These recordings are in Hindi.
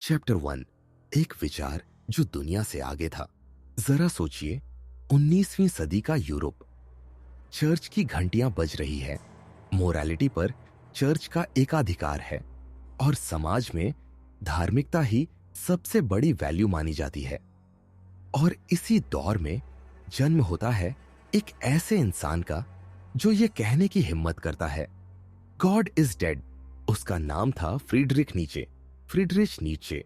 चैप्टर 1। एक विचार जो दुनिया से आगे था। जरा सोचिए, 19वीं सदी का यूरोप। चर्च की घंटियां बज रही है। मोरालिटी पर चर्च का एकाधिकार है और समाज में धार्मिकता ही सबसे बड़ी वैल्यू मानी जाती है। और इसी दौर में जन्म होता है एक ऐसे इंसान का जो ये कहने की हिम्मत करता है, गॉड इज डेड। उसका नाम था फ्रीडरिच नीचे।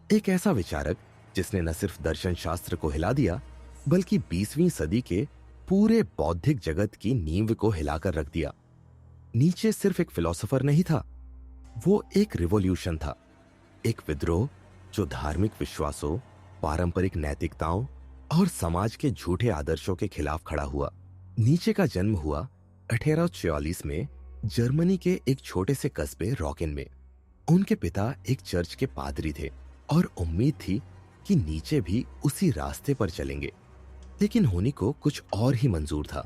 एक ऐसा विचारक जिसने न सिर्फ दर्शन शास्त्र को हिला दिया, बल्कि 20वीं सदी के पूरे बौद्धिक जगत की नींव को हिलाकर रख दिया। नीचे सिर्फ एक फिलोसोफर नहीं था, वो एक रिवॉल्यूशन था। एक विद्रोह जो धार्मिक विश्वासों, पारंपरिक नैतिकताओं और समाज के झूठे आदर्शों के खिलाफ खड़ा हुआ। नीचे का जन्म हुआ 1846 में जर्मनी के एक छोटे से कस्बे रॉकेन में। उनके पिता एक चर्च के पादरी थे और उम्मीद थी कि नीचे भी उसी रास्ते पर चलेंगे। लेकिन होनी को कुछ और ही मंजूर था।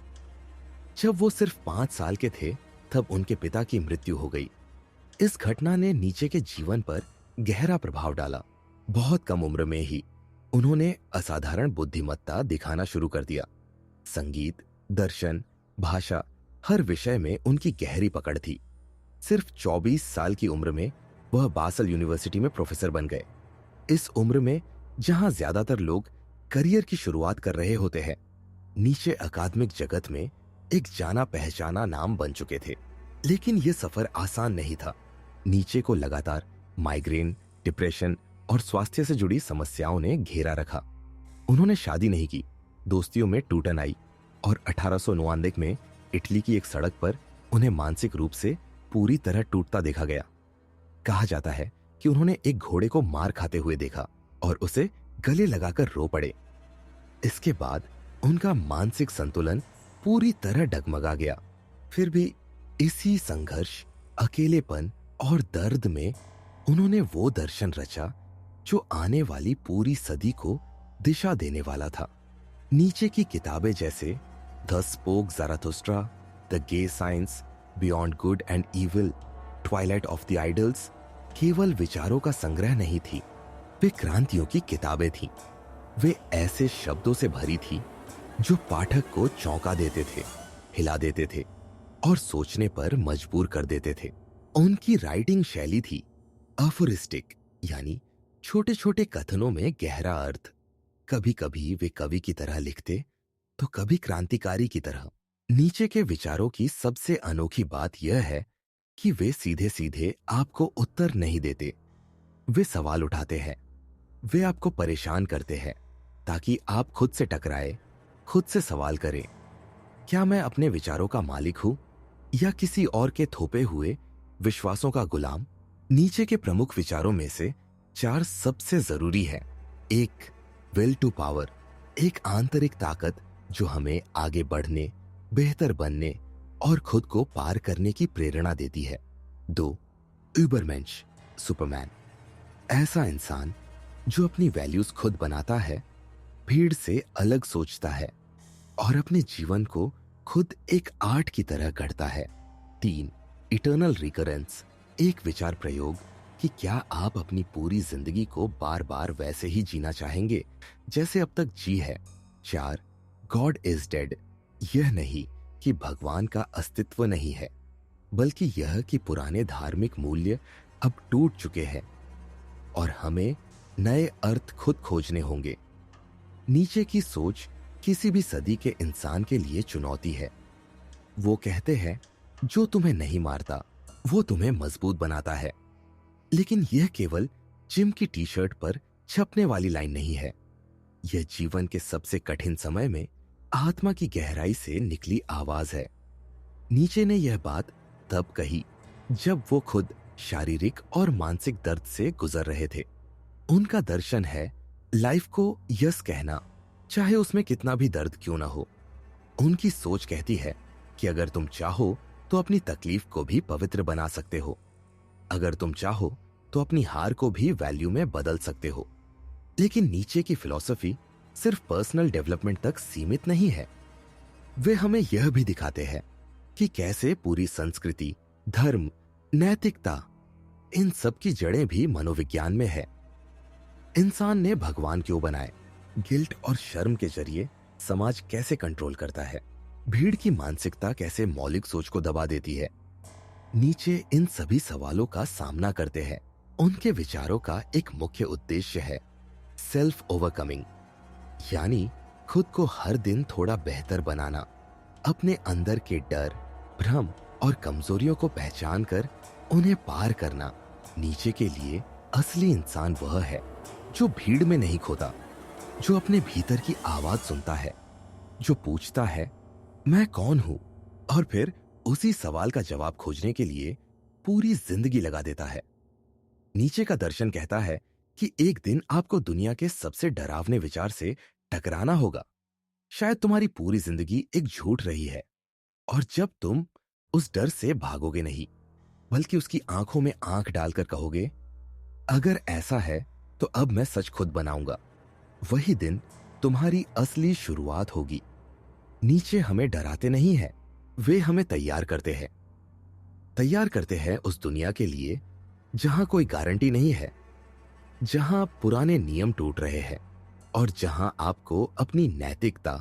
जब वो सिर्फ 5 साल के थे, तब उनके पिता की मृत्यु हो गई। इस घटना ने नीचे के जीवन पर गहरा प्रभाव डाला। बहुत कम उम्र में ही उन्होंने असाधारण बुद्धिमत्ता दिखाना शुरू कर दिया। संगीत, दर्शन, भाषा, हर विषय में उनकी गहरी पकड़ थी। सिर्फ 24 साल की उम्र में वह बासल यूनिवर्सिटी में प्रोफेसर बन गए। इस उम्र में जहां ज्यादातर लोग करियर की शुरुआत कर रहे होते हैं, नीचे अकादमिक जगत में एक जाना पहचाना नाम बन चुके थे। लेकिन यह सफर आसान नहीं था। नीचे को लगातार माइग्रेन, डिप्रेशन और स्वास्थ्य से जुड़ी समस्याओं ने घेरा रखा। उन्होंने शादी नहीं की, दोस्तियों में टूटन आई और 1899 में इटली की एक सड़क पर उन्हें मानसिक रूप से पूरी तरह टूटता देखा गया। कहा जाता है कि उन्होंने एक घोड़े को मार खाते हुए देखा और उसे गले लगाकर रो पड़े। इसके बाद उनका मानसिक संतुलन पूरी तरह डगमगा गया। फिर भी इसी संघर्ष, अकेलेपन और दर्द में उन्होंने वो दर्शन रचा जो आने वाली पूरी सदी को दिशा देने वाला था। नीचे की किताबें जैसे the spoke Zarathustra, the gay science, beyond good and evil, twilight of the idols केवल विचारों का संग्रह नहीं थी, वे क्रांतियों की किताबें थीं। वे ऐसे शब्दों से भरी थी जो पाठक को चौंका देते थे, हिला देते थे और सोचने पर मजबूर कर देते थे। उनकी राइटिंग शैली थी अफोरिस्टिक, यानी छोटे छोटे कथनों में गहरा अर्थ। कभी कभी वे कवि की तरह लिखते, तो कभी क्रांतिकारी की तरह। नीचे के विचारों की सबसे अनोखी बात यह है कि वे सीधे सीधे आपको उत्तर नहीं देते। वे सवाल उठाते हैं, वे आपको परेशान करते हैं ताकि आप खुद से टकराए, खुद से सवाल करें, क्या मैं अपने विचारों का मालिक हूं या किसी और के थोपे हुए विश्वासों का गुलाम। नीचे के प्रमुख विचारों में से 4 सबसे जरूरी है। 1, विल टू पावर, एक आंतरिक ताकत जो हमें आगे बढ़ने, बेहतर बनने और खुद को पार करने की प्रेरणा देती है। 2, यूबरमेंश, सुपरमैन, ऐसा इंसान जो अपनी वैल्यूज खुद बनाता है, भीड़ से अलग सोचता है और अपने जीवन को खुद एक आर्ट की तरह गढ़ता है। 3, इटर्नल रिकरेंस, एक विचार प्रयोग कि क्या आप अपनी पूरी जिंदगी को बार बार वैसे ही जीना चाहेंगे जैसे अब तक जी है। 4, गॉड इज डेड, यह नहीं कि भगवान का अस्तित्व नहीं है, बल्कि यह कि पुराने धार्मिक मूल्य अब टूट चुके हैं और हमें नए अर्थ खुद खोजने होंगे। नीचे की सोच किसी भी सदी के इंसान के लिए चुनौती है। वो कहते हैं, जो तुम्हें नहीं मारता वो तुम्हें मजबूत बनाता है। लेकिन यह केवल जिम की टी शर्ट पर छपने वाली लाइन नहीं है। यह जीवन के सबसे कठिन समय में आत्मा की गहराई से निकली आवाज है। नीचे ने यह बात तब कही जब वो खुद शारीरिक और मानसिक दर्द से गुजर रहे थे। उनका दर्शन है लाइफ को यस कहना, चाहे उसमें कितना भी दर्द क्यों ना हो। उनकी सोच कहती है कि अगर तुम चाहो तो अपनी तकलीफ को भी पवित्र बना सकते हो। अगर तुम चाहो तो अपनी हार को भी वैल्यू में बदल सकते हो। लेकिन नीचे की फिलॉसफी सिर्फ पर्सनल डेवलपमेंट तक सीमित नहीं है। वे हमें यह भी दिखाते हैं कि कैसे पूरी संस्कृति, धर्म, नैतिकता, इन सब की जड़ें भी मनोविज्ञान में है। इंसान ने भगवान क्यों बनाए, गिल्ट और शर्म के जरिए समाज कैसे कंट्रोल करता है, भीड़ की मानसिकता कैसे मौलिक सोच को दबा देती है। नीचे इन सभी सवालों का सामना करते हैं। उनके विचारों का एक मुख्य उद्देश्य है सेल्फ ओवरकमिंग, यानी खुद को हर दिन थोड़ा बेहतर बनाना, अपने अंदर के डर, भ्रम और कमजोरियों को पहचान कर उन्हें पार करना। नीचे के लिए असली इंसान वह है जो भीड़ में नहीं खोता, जो अपने भीतर की आवाज सुनता है, जो पूछता है मैं कौन हूं, और फिर उसी सवाल का जवाब खोजने के लिए पूरी जिंदगी लगा देता है। नीचे का दर्शन कहता है कि एक दिन आपको दुनिया के सबसे डरावने विचार से टकराना होगा। शायद तुम्हारी पूरी जिंदगी एक झूठ रही है, और जब तुम उस डर से भागोगे नहीं, बल्कि उसकी आंखों में आंख डालकर कहोगे अगर ऐसा है तो अब मैं सच खुद बनाऊंगा, वही दिन तुम्हारी असली शुरुआत होगी। नीचे हमें डराते नहीं है, वे हमें तैयार करते हैं उस दुनिया के लिए जहां कोई गारंटी नहीं है, जहां पुराने नियम टूट रहे हैं, और जहां आपको अपनी नैतिकता,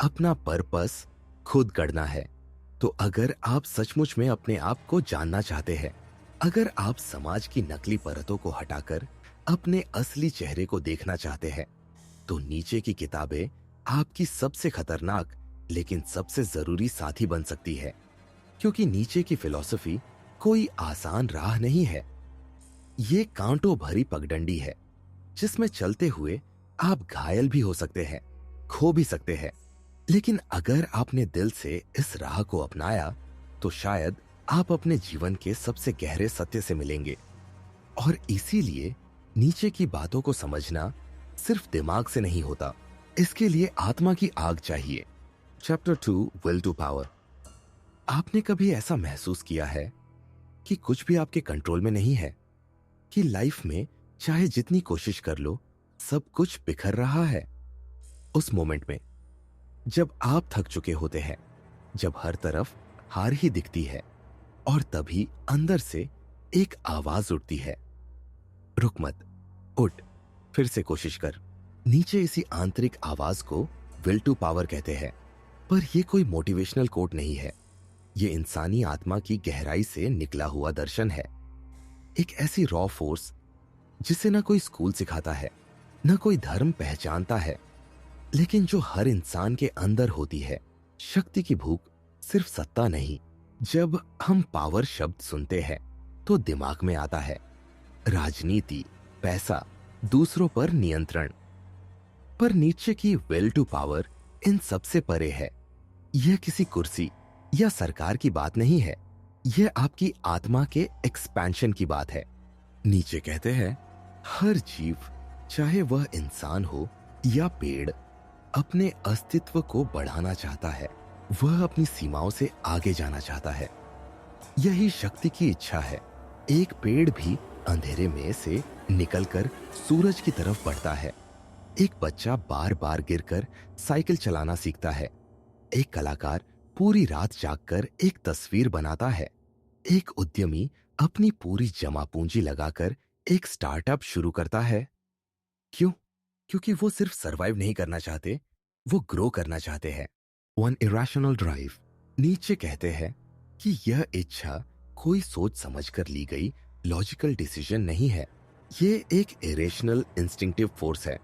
अपना पर्पस खुद गढ़ना है। तो अगर आप सचमुच में अपने आप को जानना चाहते हैं, अगर आप समाज की नकली परतों को हटाकर अपने असली चेहरे को देखना चाहते हैं, तो नीचे की किताबें आपकी सबसे खतरनाक लेकिन सबसे जरूरी साथी बन सकती है। क्योंकि नीचे की फिलॉसफी कोई आसान राह नहीं है, ये कांटों भरी पगडंडी है जिसमें चलते हुए आप घायल भी हो सकते हैं, खो भी सकते हैं। लेकिन अगर आपने दिल से इस राह को अपनाया तो शायद आप अपने जीवन के सबसे गहरे सत्य से मिलेंगे। और इसीलिए नीचे की बातों को समझना सिर्फ दिमाग से नहीं होता, इसके लिए आत्मा की आग चाहिए। Chapter 2, will to power. आपने कभी ऐसा महसूस किया है कि कुछ भी आपके कंट्रोल में नहीं है, कि लाइफ में चाहे जितनी कोशिश कर लो सब कुछ बिखर रहा है? उस मोमेंट में जब आप थक चुके होते हैं, जब हर तरफ हार ही दिखती है, और तभी अंदर से एक आवाज उठती है, रुक मत, उठ, फिर से कोशिश कर। नीचे इसी आंतरिक आवाज को विल टू पावर कहते हैं। पर यह कोई मोटिवेशनल कोट नहीं है, यह इंसानी आत्मा की गहराई से निकला हुआ दर्शन है। एक ऐसी रॉ फोर्स जिसे ना कोई स्कूल सिखाता है, ना कोई धर्म पहचानता है, लेकिन जो हर इंसान के अंदर होती है। शक्ति की भूख सिर्फ सत्ता नहीं। जब हम पावर शब्द सुनते हैं तो दिमाग में आता है राजनीति, पैसा, दूसरों पर नियंत्रण। पर नीचे की विल टू पावर इन सबसे परे है। यह किसी कुर्सी या सरकार की बात नहीं है, यह आपकी आत्मा के एक्सपेंशन की बात है। नीचे कहते हैं हर जीव, चाहे वह इंसान हो या पेड़, अपने अस्तित्व को बढ़ाना चाहता है। वह अपनी सीमाओं से आगे जाना चाहता है। यही शक्ति की इच्छा है। एक पेड़ भी अंधेरे में से निकलकर सूरज की तरफ बढ़ता है। एक बच्चा बार बार गिरकर साइकिल चलाना सीखता है। एक कलाकार पूरी रात जागकर एक तस्वीर बनाता है। एक उद्यमी अपनी पूरी जमा पूंजी लगाकर एक स्टार्टअप शुरू करता है। क्यों? क्योंकि वो सिर्फ सरवाइव नहीं करना चाहते, वो ग्रो करना चाहते हैं। One irrational drive. नीचे कहते हैं कि यह इच्छा कोई सोच समझकर ली गई लॉजिकल डिसीजन नहीं है। ये एक इरेशनल इंस्टिंक्टिव फोर्स है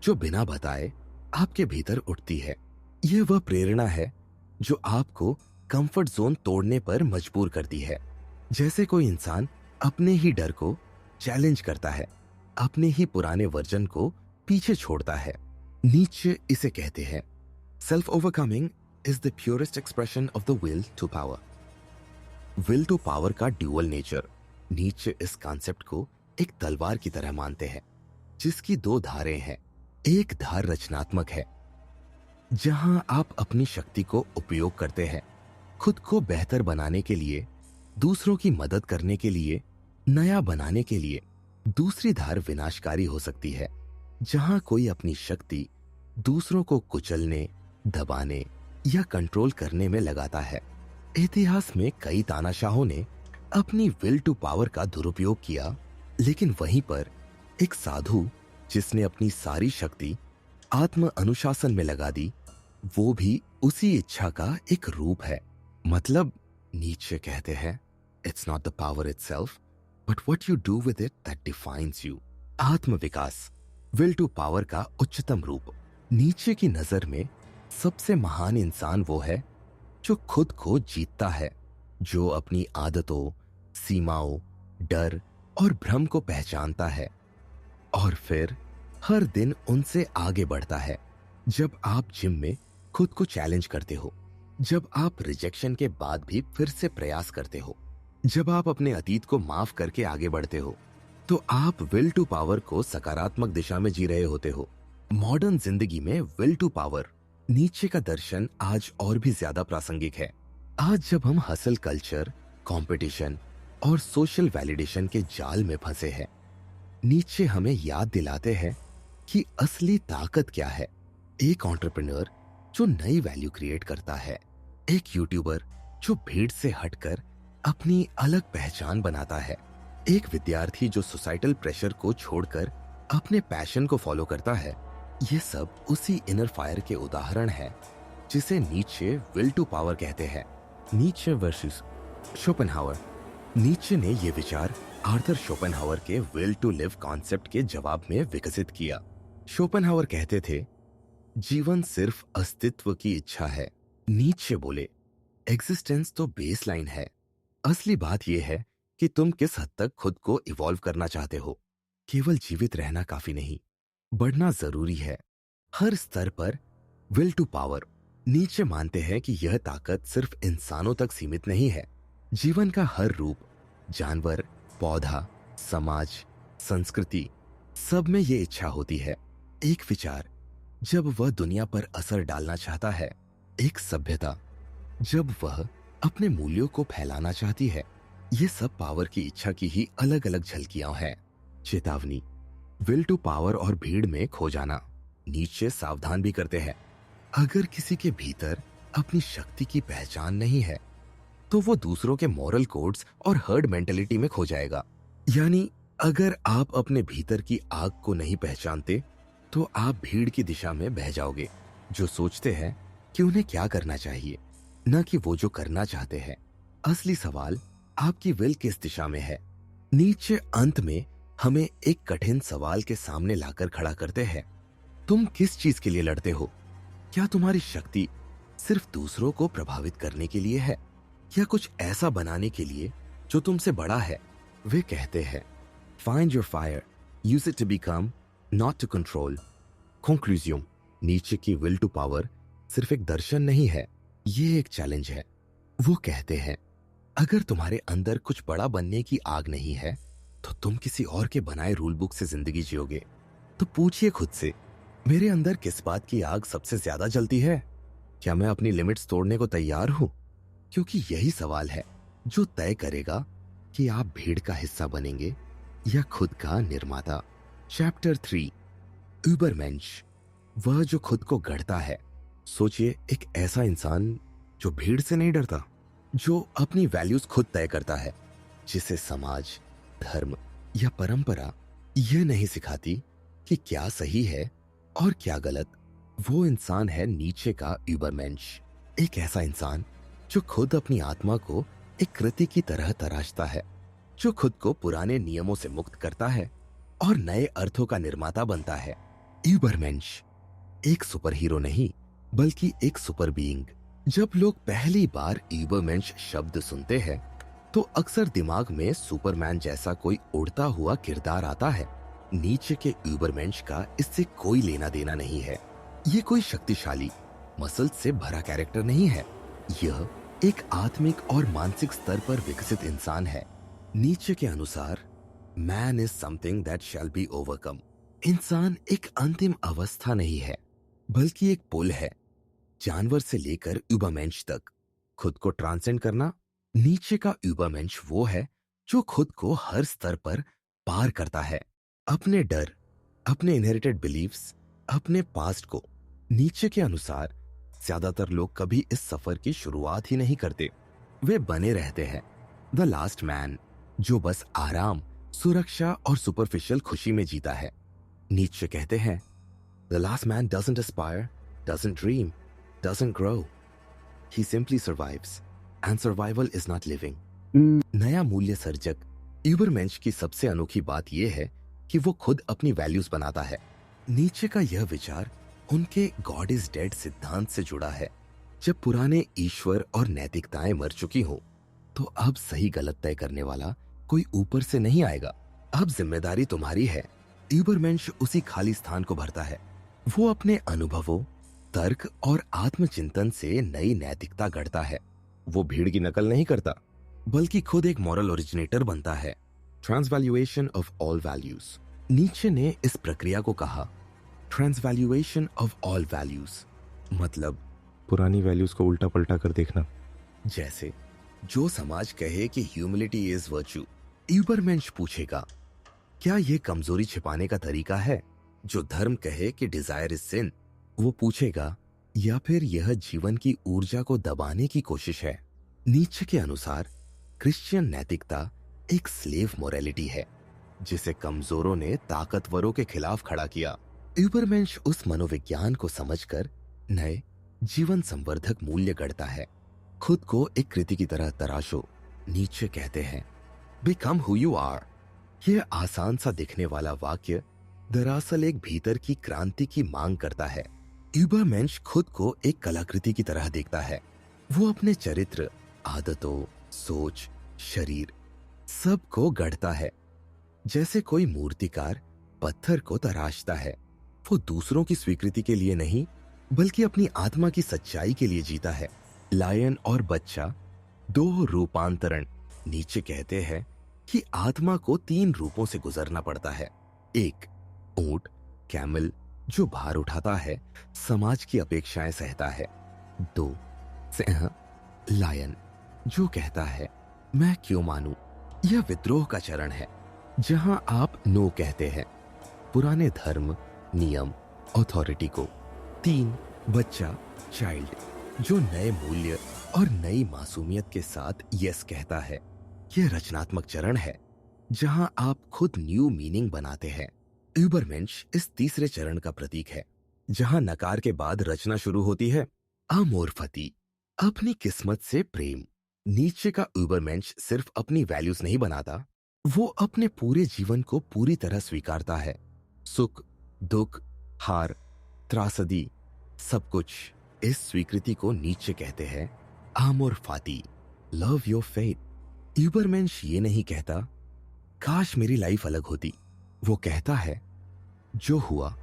जो बिना बताए आपके भीतर उठती है। यह वह प्रेरणा है जो आपको कंफर्ट जोन तोड़ने पर मजबूर करती है। जैसे कोई इंसान अपने ही डर को चैलेंज करता है, अपने ही पुराने वर्जन को पीछे छोड़ता है। नीचे इसे कहते हैं self overcoming is the purest expression of the will to power. Will to power का ड्यूअल नेचर। नीचे इस कॉन्सेप्ट को एक तलवार की तरह मानते हैं जिसकी दो धारें हैं। एक धार रचनात्मक है, जहां आप अपनी शक्ति को उपयोग करते हैं, खुद को बेहतर बनाने के लिए, दूसरों की मदद करने के लिए, नया बनाने के लिए। दूसरी धार विनाशकारी हो सकती है, जहां कोई अपनी शक्ति दूसरों को कुचलने, दबाने या कंट्रोल करने में लगाता है। इतिहास में कई तानाशाहों ने अपनी विल टू पावर का दुरुपयोग किया, लेकिन वहीं पर एक साधु जिसने अपनी सारी शक्ति आत्म अनुशासन में लगा दी, वो भी उसी इच्छा का एक रूप है। मतलब नीचे कहते हैं, it's not the power itself but what you do with it that defines you. आत्मविकास विल टू पावर का उच्चतम रूप। नीचे की नजर में सबसे महान इंसान वो है जो खुद को जीतता है, जो अपनी आदतों, सीमाओं, डर और भ्रम को पहचानता है और फिर हर दिन उनसे आगे बढ़ता है। जब आप जिम में खुद को चैलेंज करते हो, जब आप रिजेक्शन के बाद भी फिर से प्रयास करते हो, जब आप अपने अतीत को माफ करके आगे बढ़ते हो, तो आप विल टू पावर को सकारात्मक दिशा में जी रहे होते हो। मॉडर्न जिंदगी में विल टू पावर नीचे का दर्शन आज और भी ज्यादा प्रासंगिक है। आज जब हम हसल कल्चर, कंपटीशन और सोशल वैलिडेशन के जाल में फंसे हैं, नीचे हमें याद दिलाते हैं कि असली ताकत क्या है। एक एंटरप्रेन्योर जो नई वैल्यू क्रिएट करता है, एक यूट्यूबर जो भीड़ से हटकर अपनी अलग पहचान बनाता है, एक विद्यार्थी जो सोसाइटल प्रेशर को छोड़कर अपने पैशन को फॉलो करता है। ये सब उसी इनर फायर के उदाहरण है जिसे नीचे विल टू पावर कहते हैं। नीचे वर्सेस शोपेनहावर। नीचे ने ये विचार आर्थर शोपेनहावर के विल टू लिव कॉन्सेप्ट के जवाब में विकसित किया। शोपेनहावर कहते थे, जीवन सिर्फ अस्तित्व की इच्छा है। नीचे बोले, एग्जिस्टेंस तो बेसलाइन है, असली बात यह है कि तुम किस हद तक खुद को इवॉल्व करना चाहते हो। केवल जीवित रहना काफी नहीं, बढ़ना जरूरी है। हर स्तर पर विल टू पावर। नीचे मानते हैं कि यह ताकत सिर्फ इंसानों तक सीमित नहीं है। जीवन का हर रूप, जानवर, पौधा, समाज, संस्कृति, सब में ये इच्छा होती है। एक विचार जब वह दुनिया पर असर डालना चाहता है, एक सभ्यता जब वह अपने मूल्यों को फैलाना चाहती है। ये सब पावर की इच्छा की ही अलग अलग झलकियां हैं। चेतावनी, विल टू पावर और भीड़ में खो जाना। नीचे सावधान भी करते हैं, अगर किसी के भीतर अपनी शक्ति की पहचान नहीं है तो वो दूसरों के मॉरल कोड्स और हर्ड मेंटेलिटी में खो जाएगा। यानी अगर आप अपने भीतर की आग को नहीं पहचानते तो आप भीड़ की दिशा में बह जाओगे, जो सोचते हैं कि उन्हें क्या करना चाहिए, न कि वो जो करना चाहते हैं। असली सवाल आपकी विल किस दिशा में है। नीचे अंत में हमें एक कठिन सवाल के सामने लाकर खड़ा करते हैं, तुम किस चीज के लिए लड़ते हो? क्या तुम्हारी शक्ति सिर्फ दूसरों को प्रभावित करने के लिए है या कुछ ऐसा बनाने के लिए जो तुमसे बड़ा है? वे कहते हैं, find your fire, use it to become, not to control. Conclusion, Nietzsche की विल टू पावर सिर्फ एक दर्शन नहीं है, ये एक चैलेंज है। वो कहते हैं, अगर तुम्हारे अंदर कुछ बड़ा बनने की आग नहीं है तो तुम किसी और के बनाए रूल बुक से जिंदगी जियोगे। तो पूछिए खुद से, मेरे अंदर किस बात की आग सबसे ज्यादा जलती है? क्या मैं अपनी लिमिट्स तोड़ने को तैयार हूं? क्योंकि यही सवाल है जो तय करेगा कि आप भीड़ का हिस्सा बनेंगे या खुद का निर्माता। चैप्टर 3, यूबरमेंश, वह जो खुद को गढ़ता है। सोचिए, एक ऐसा इंसान जो भीड़ से नहीं डरता, जो अपनी वैल्यूज खुद तय करता है, जिसे समाज, धर्म या परंपरा यह नहीं सिखाती कि क्या सही है और क्या गलत। वो इंसान है नीचे का यूबरमेंश। एक ऐसा इंसान जो खुद अपनी आत्मा को एक कृति की तरह तराशता है, जो खुद को पुराने नियमों से मुक्त करता है और नए अर्थों का निर्माता बनता है। यूबरमेंश एक सुपर हीरो नहीं, बल्कि एक सुपर बीइंग। जब लोग पहली बार यूबरमेंश शब्द सुनते हैं तो अक्सर दिमाग में सुपरमैन जैसा कोई उड़ता हुआ किरदार आता है। नीचे के यूबरमेंश का इससे कोई लेना देना नहीं है। ये कोई शक्तिशाली, मसल से भरा कैरेक्टर नहीं है। यह एक आत्मिक और मानसिक स्तर पर विकसित इंसान है। नीचे के अनुसार, man is something that shall be overcome. इंसान एक अंतिम अवस्था नहीं है, बल्कि एक पुल है, जानवर से लेकर यूबरमेंश तक। खुद को ट्रांसेंड करना। नीचे का यूबरमेंश वो है जो खुद को हर स्तर पर पार करता है, अपने डर, अपने इनहेरिटेड बिलीव्स, अपने पास्ट को। नीचे के अनुसार ज्यादातर लोग कभी इस सफर की शुरुआत ही नहीं करते। वे बने रहते हैं द लास्ट मैन, जो बस आराम, सुरक्षा और सुपरफिशियल खुशी में जीता है। नीचे कहते हैं, the last man doesn't Aspire, doesn't dream, doesn't grow, he simply survives and survival is not living. नया मूल्य सर्जक यूबरमेंश की सबसे अनोखी बात यह है कि वो खुद अपनी वैल्यूज बनाता है। नीचे का यह विचार उनके गॉड इज डेड सिद्धांत से जुड़ा है। जब पुराने ईश्वर और नैतिकताएं मर चुकी हों, तो अब सही गलत तय करने वाला कोई ऊपर से नहीं आएगा। अब जिम्मेदारी तुम्हारी है। यूबरमेंश उसी खाली स्थान को भरता है। वो अपने अनुभवों, तर्क और आत्मचिंतन से नई नैतिकता गढ़ता है। वो भीड़ की नकल नहीं करता, बल्कि खुद एक मॉरल ओरिजिनेटर बनता है। ट्रांसवैल्यूएशन ऑफ ऑल वैल्यूज। नीचे ने इस प्रक्रिया को कहा ट्रांसवैल्यूएशन ऑफ ऑल वैल्यूज, मतलब पुरानी वैल्यूज को उल्टा पलटा कर देखना। जैसे जो समाज कहे कि ह्यूमिलिटी इज वर्च्यू, यूबरमेंश पूछेगा, क्या यह कमजोरी छिपाने का तरीका है? जो धर्म कहे कि डिजायर इज सिन, वो पूछेगा, या फिर यह जीवन की ऊर्जा को दबाने की कोशिश है? नीचे के अनुसार क्रिश्चियन नैतिकता एक स्लेव मोरालिटी है, जिसे कमजोरों ने ताकतवरों के खिलाफ खड़ा किया। यूबरमेंश उस मनोविज्ञान को समझकर नए जीवन संवर्धक मूल्य गढ़ता है। खुद को एक कृति की तरह तराशो। नीचे कहते हैं, बिकम हु यू आर। यह आसान सा दिखने वाला वाक्य दरअसल एक भीतर की क्रांति की मांग करता है। यूबरमेंश खुद को एक कलाकृति की तरह देखता है। वो अपने चरित्र, आदतों, सोच, शरीर सब को गढ़ता है, जैसे कोई मूर्तिकार पत्थर को तराशता है। वो दूसरों की स्वीकृति के लिए नहीं, बल्कि अपनी आत्मा की सच्चाई के लिए जीता है। लायन और बच्चा, दो रूपांतरण। नीचे कहते हैं कि आत्मा को 3 रूपों से गुजरना पड़ता है। एक, ऊंट, कैमल, जो भार उठाता है, समाज की अपेक्षाएं सहता है। 2, सिंह, लायन, जो कहता है, मैं क्यों मानूं। यह विद्रोह का चरण है, जहां आप नो कहते हैं पुराने धर्म, नियम, अथॉरिटी को। 3, बच्चा, चाइल्ड, जो नए मूल्य और नई मासूमियत के साथ यस कहता है। यह रचनात्मक चरण है, जहां आप खुद न्यू मीनिंग बनाते हैं। यूबरमेंश इस तीसरे चरण का प्रतीक है, जहां नकार के बाद रचना शुरू होती है। अमोर्फती, अपनी किस्मत से प्रेम। नीचे का यूबरमेंश सिर्फ अपनी वैल्यूज नहीं बनाता, वो अपने पूरे जीवन को पूरी तरह स्वीकारता है। सुख, दुख, हार, त्रासदी, सब कुछ। इस स्वीकृति को नीचे कहते हैं amor fati, love your fate. यूबरमेंश ये नहीं कहता काश मेरी लाइफ अलग होती। वो कहता है जो हुआ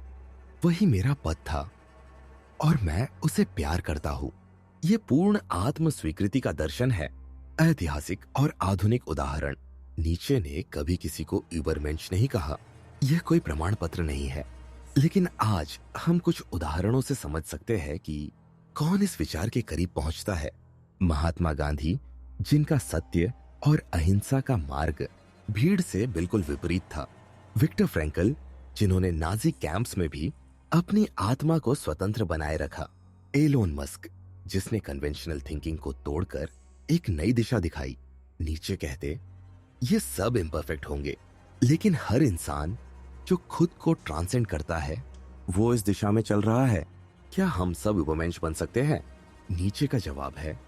वही मेरा पद था और मैं उसे प्यार करता हूं। ये पूर्ण आत्म स्वीकृति का दर्शन है। ऐतिहासिक और आधुनिक उदाहरण। नीचे ने कभी किसी को यूबरमेंश नहीं कहा। यह कोई प्रमाण पत्र नहीं है, लेकिन आज हम कुछ उदाहरणों से समझ सकते हैं कि कौन इस विचार के करीब पहुंचता है। महात्मा गांधी, जिनका सत्य और अहिंसा का मार्ग भीड़ से बिल्कुल विपरीत था। विक्टर फ्रैंकल, जिन्होंने नाजी कैंप्स में भी अपनी आत्मा को स्वतंत्र बनाए रखा। एलोन मस्क, जिसने कन्वेंशनल थिंकिंग को तोड़कर एक नई दिशा दिखाई। नीचे कहते, ये सब इम्परफेक्ट होंगे, लेकिन हर इंसान जो खुद को ट्रांसेंड करता है, वो इस दिशा में चल रहा है। क्या हम सब यूबरमेंश बन सकते हैं? नीचे का जवाब है,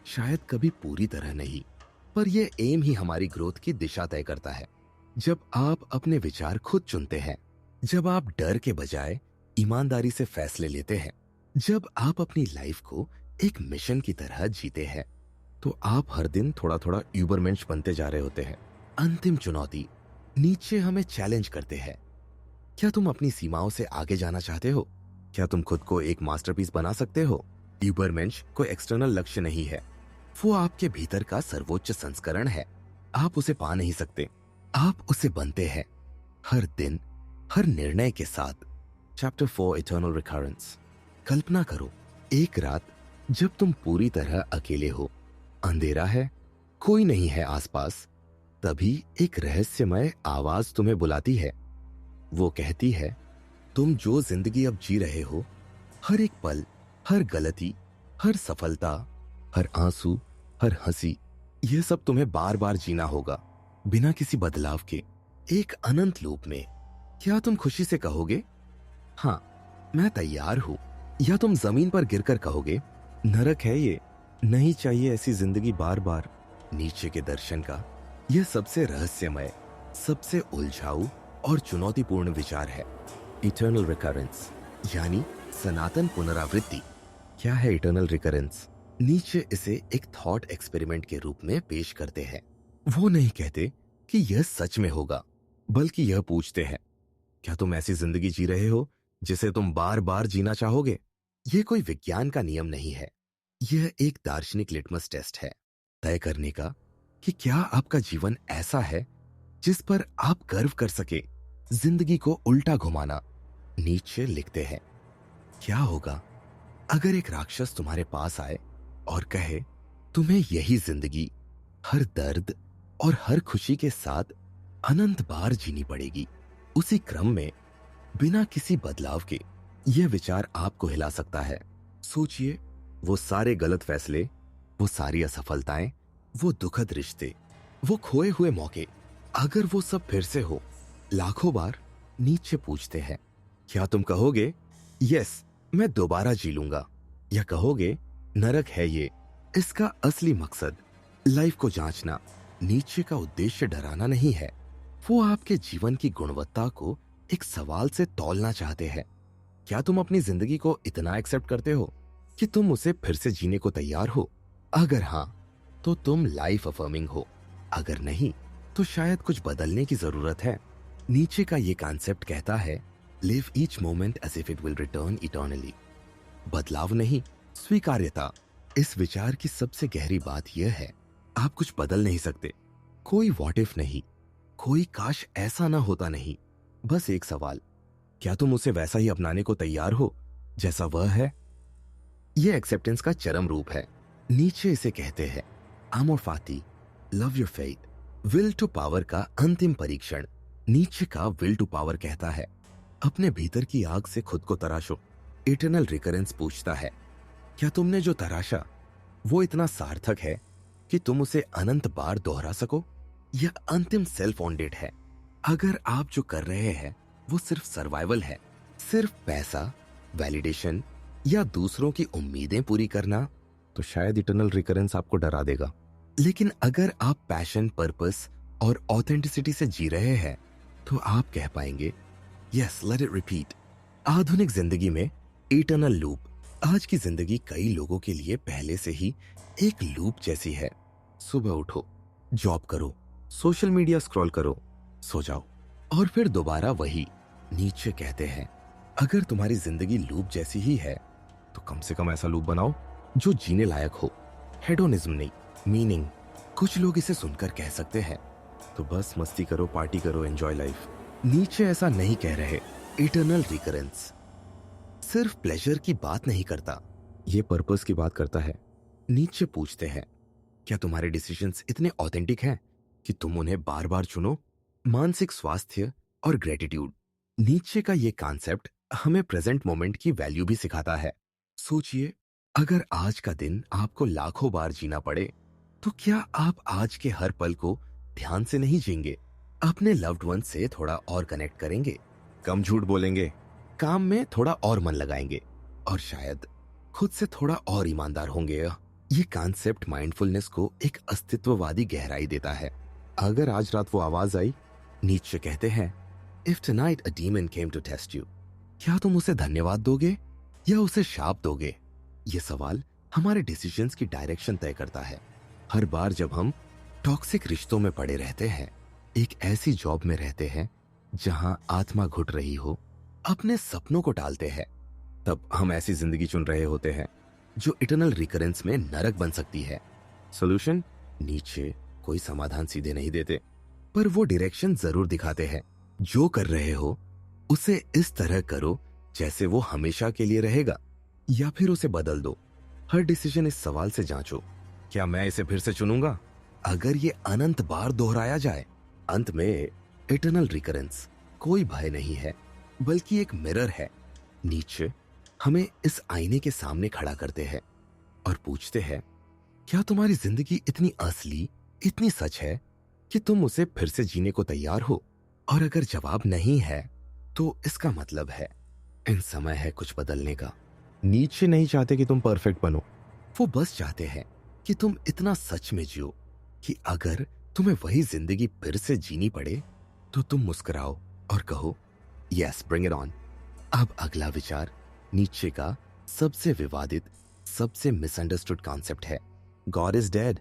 शायद कभी पूरी तरह नहीं, पर यह एम ही हमारी ग्रोथ की दिशा तय करता है। जब आप अपने विचार खुद चुनते हैं, जब आप डर के बजाय ईमानदारी से फैसले लेते हैं, जब आप अपनी लाइफ को एक मिशन की तरह जीते हैं, तो आप हर दिन थोड़ा थोड़ा यूबरमेंश बनते जा रहे होते हैं। अंतिम चुनौती। नीचे हमें चैलेंज करते हैं। क्या तुम अपनी सीमाओं से आगे जाना चाहते हो? क्या तुम खुद को एक मास्टरपीस बना सकते हो? यूबरमेंश कोई एक्सटर्नल लक्ष्य नहीं है, वो आपके भीतर का सर्वोच्च संस्करण है। आप उसे पा नहीं सकते, आप उसे बनते हैं हर दिन, हर निर्णय के साथ। Chapter 4, eternal recurrence. कल्पना करो, एक रात जब तुम पूरी तरह अकेले हो, अंधेरा है, कोई नहीं है आसपास, तभी एक रहस्यमय आवाज तुम्हें बुलाती है। वो कहती है, तुम जो जिंदगी अब जी रहे हो, हर एक पल, हर गलती, हर सफलता, हर आंसू, हर हंसी, यह सब तुम्हें बार बार जीना होगा, बिना किसी बदलाव के, एक अनंत लूप में। क्या तुम खुशी से कहोगे, हाँ मैं तैयार हूं, या तुम जमीन पर गिरकर कहोगे, नरक है ये, नहीं चाहिए ऐसी जिंदगी बार बार। नीचे के दर्शन का यह सबसे रहस्यमय, सबसे उलझाऊ और चुनौतीपूर्ण विचार है, इटर्नल रिकरेंस, यानी सनातन पुनरावृत्ति। क्या है इटर्नल रिकरेंस? नीचे इसे एक थॉट एक्सपेरिमेंट के रूप में पेश करते हैं। वो नहीं कहते कि यह सच में होगा, बल्कि यह पूछते हैं, क्या तुम ऐसी जिंदगी जी रहे हो जिसे तुम बार बार जीना चाहोगे? यह कोई विज्ञान का नियम नहीं है, यह एक दार्शनिक लिटमस टेस्ट है, तय करने का कि क्या आपका जीवन ऐसा है जिस पर आप गर्व कर सके। जिंदगी को उल्टा घुमाना। नीचे लिखते हैं, क्या होगा अगर एक राक्षस तुम्हारे पास आए और कहे, तुम्हें यही जिंदगी हर दर्द और हर खुशी के साथ अनंत बार जीनी पड़ेगी। उसी क्रम में बिना किसी बदलाव के यह विचार आपको हिला सकता है। सोचिए, वो सारे गलत फैसले, वो सारी असफलताएं, वो दुखद रिश्ते, वो खोए हुए मौके, अगर वो सब फिर से हो लाखों बार। नीचे पूछते हैं, क्या तुम कहोगे, यस मैं दोबारा जी लूंगा, या कहोगे, नरक है ये, इसका असली मकसद लाइफ को जांचना। नीचे का उद्देश्य डराना नहीं है, वो आपके जीवन की गुणवत्ता को एक सवाल से तौलना चाहते हैं। क्या तुम अपनी जिंदगी को इतना एक्सेप्ट करते हो कि तुम उसे फिर से जीने को तैयार हो? अगर हां, तो तुम लाइफ अफर्मिंग हो, अगर नहीं तो शायद कुछ बदलने की जरूरत है। नीचे का ये कॉन्सेप्ट कहता है, live each moment as if it will return eternally. बदलाव नहीं, स्वीकार्यता। इस विचार की सबसे गहरी बात यह है, आप कुछ बदल नहीं सकते, कोई व्हाट इफ नहीं, कोई काश ऐसा ना होता नहीं। बस एक सवाल, क्या तुम उसे वैसा ही अपनाने को तैयार हो जैसा वह है? यह एक्सेप्टेंस का चरम रूप है। नीचे इसे कहते हैं, amor fati, love your faith, will to power का अंतिम परीक्षण। नीचे का विल टू पावर कहता है, अपने भीतर की आग से खुद को तराशो। इटर्नल रिकरेंस पूछता है, क्या तुमने जो तराशा वो इतना सार्थक है कि तुम उसे अनंत बार दोहरा सको? यह अंतिम सेल्फ ऑनडेट है। अगर आप जो कर रहे हैं वो सिर्फ सर्वाइवल है, सिर्फ पैसा, वैलिडेशन या दूसरों की उम्मीदें पूरी करना, तो शायद इटर्नल रिकरेंस आपको डरा देगा। लेकिन अगर आप पैशन, पर्पस और ऑथेंटिसिटी से जी रहे हैं तो आप कह पाएंगे, यस लेट इट रिपीट। आधुनिक जिंदगी में इटर्नल लूप। आज की जिंदगी कई लोगों के लिए पहले से ही एक लूप जैसी है। सुबह उठो, जॉब करो, सोशल मीडिया स्क्रॉल करो, सो जाओ, और फिर दोबारा वही। नीचे कहते हैं, अगर तुम्हारी जिंदगी लूप जैसी ही है तो कम से कम ऐसा लूप बनाओ जो जीने लायक हो। हेडोनिज्म नहीं, मीनिंग। कुछ लोग इसे सुनकर कह सकते हैं, तो बस मस्ती करो, पार्टी करो, एंजॉय लाइफ। नीचे ऐसा नहीं कह रहे। इटर्नल रिकरेंस सिर्फ प्लेजर की बात नहीं करता, ये पर्पस की बात करता है। नीचे पूछते हैं, क्या तुम्हारे डिसीजंस इतने ऑथेंटिक हैं कि तुम उन्हें बार बार चुनो? मानसिक स्वास्थ्य और ग्रेटिट्यूड। नीचे का ये कॉन्सेप्ट हमें प्रेजेंट मोमेंट की वैल्यू भी सिखाता है। सोचिए, अगर आज का दिन आपको लाखों बार जीना पड़े तो क्या आप आज के हर पल को ध्यान से नहीं जीएंगे? अपने लव्ड वन से थोड़ा और कनेक्ट करेंगे, कम झूठ बोलेंगे, काम में थोड़ा और मन लगाएंगे, और शायद खुद से थोड़ा और ईमानदार होंगे। ये कॉन्सेप्ट माइंडफुलनेस को एक अस्तित्ववादी गहराई देता है। अगर आज रात वो आवाज आई, नीचे कहते हैं, if tonight a demon came to test you, क्या तुम उसे धन्यवाद दोगे या उसे शाप दोगे? ये सवाल हमारे डिसीजंस की डायरेक्शन तय करता है। हर बार जब हम टॉक्सिक रिश्तों में पड़े रहते हैं, एक ऐसी जॉब में रहते हैं जहां आत्मा घुट रही हो, अपने सपनों को टालते हैं, तब हम ऐसी जिंदगी चुन रहे होते हैं जो इटर्नल रिकरेंस में नरक बन सकती है। सोल्यूशन? नीचे कोई समाधान सीधे नहीं देते, पर वो डायरेक्शन जरूर दिखाते हैं। जो कर रहे हो उसे इस तरह करो जैसे वो हमेशा के लिए रहेगा, या फिर उसे बदल दो। हर डिसीजन इस सवाल से जांचो, क्या मैं इसे फिर से चुनूंगा अगर ये अनंत बार दोहराया जाए? अंत में इटर्नल रिकरेंस कोई भय नहीं है, बल्कि एक मिरर है। नीचे हमें इस आईने के सामने खड़ा करते हैं और पूछते हैं, क्या तुम्हारी जिंदगी इतनी असली, इतनी सच है कि तुम उसे फिर से जीने को तैयार हो? और अगर जवाब नहीं है, तो इसका मतलब है इन समय है कुछ बदलने का। नीचे नहीं चाहते कि तुम परफेक्ट बनो। वो बस चाहते हैं कि तुम इतना सच में जियो कि अगर तुम्हें वही जिंदगी फिर से जीनी पड़े तो तुम मुस्कुराओ और कहो यस ब्रिंग इट ऑन। अब अगला विचार नीचे का सबसे विवादित, सबसे मिसअंडरस्टूड कॉन्सेप्ट है, God is dead.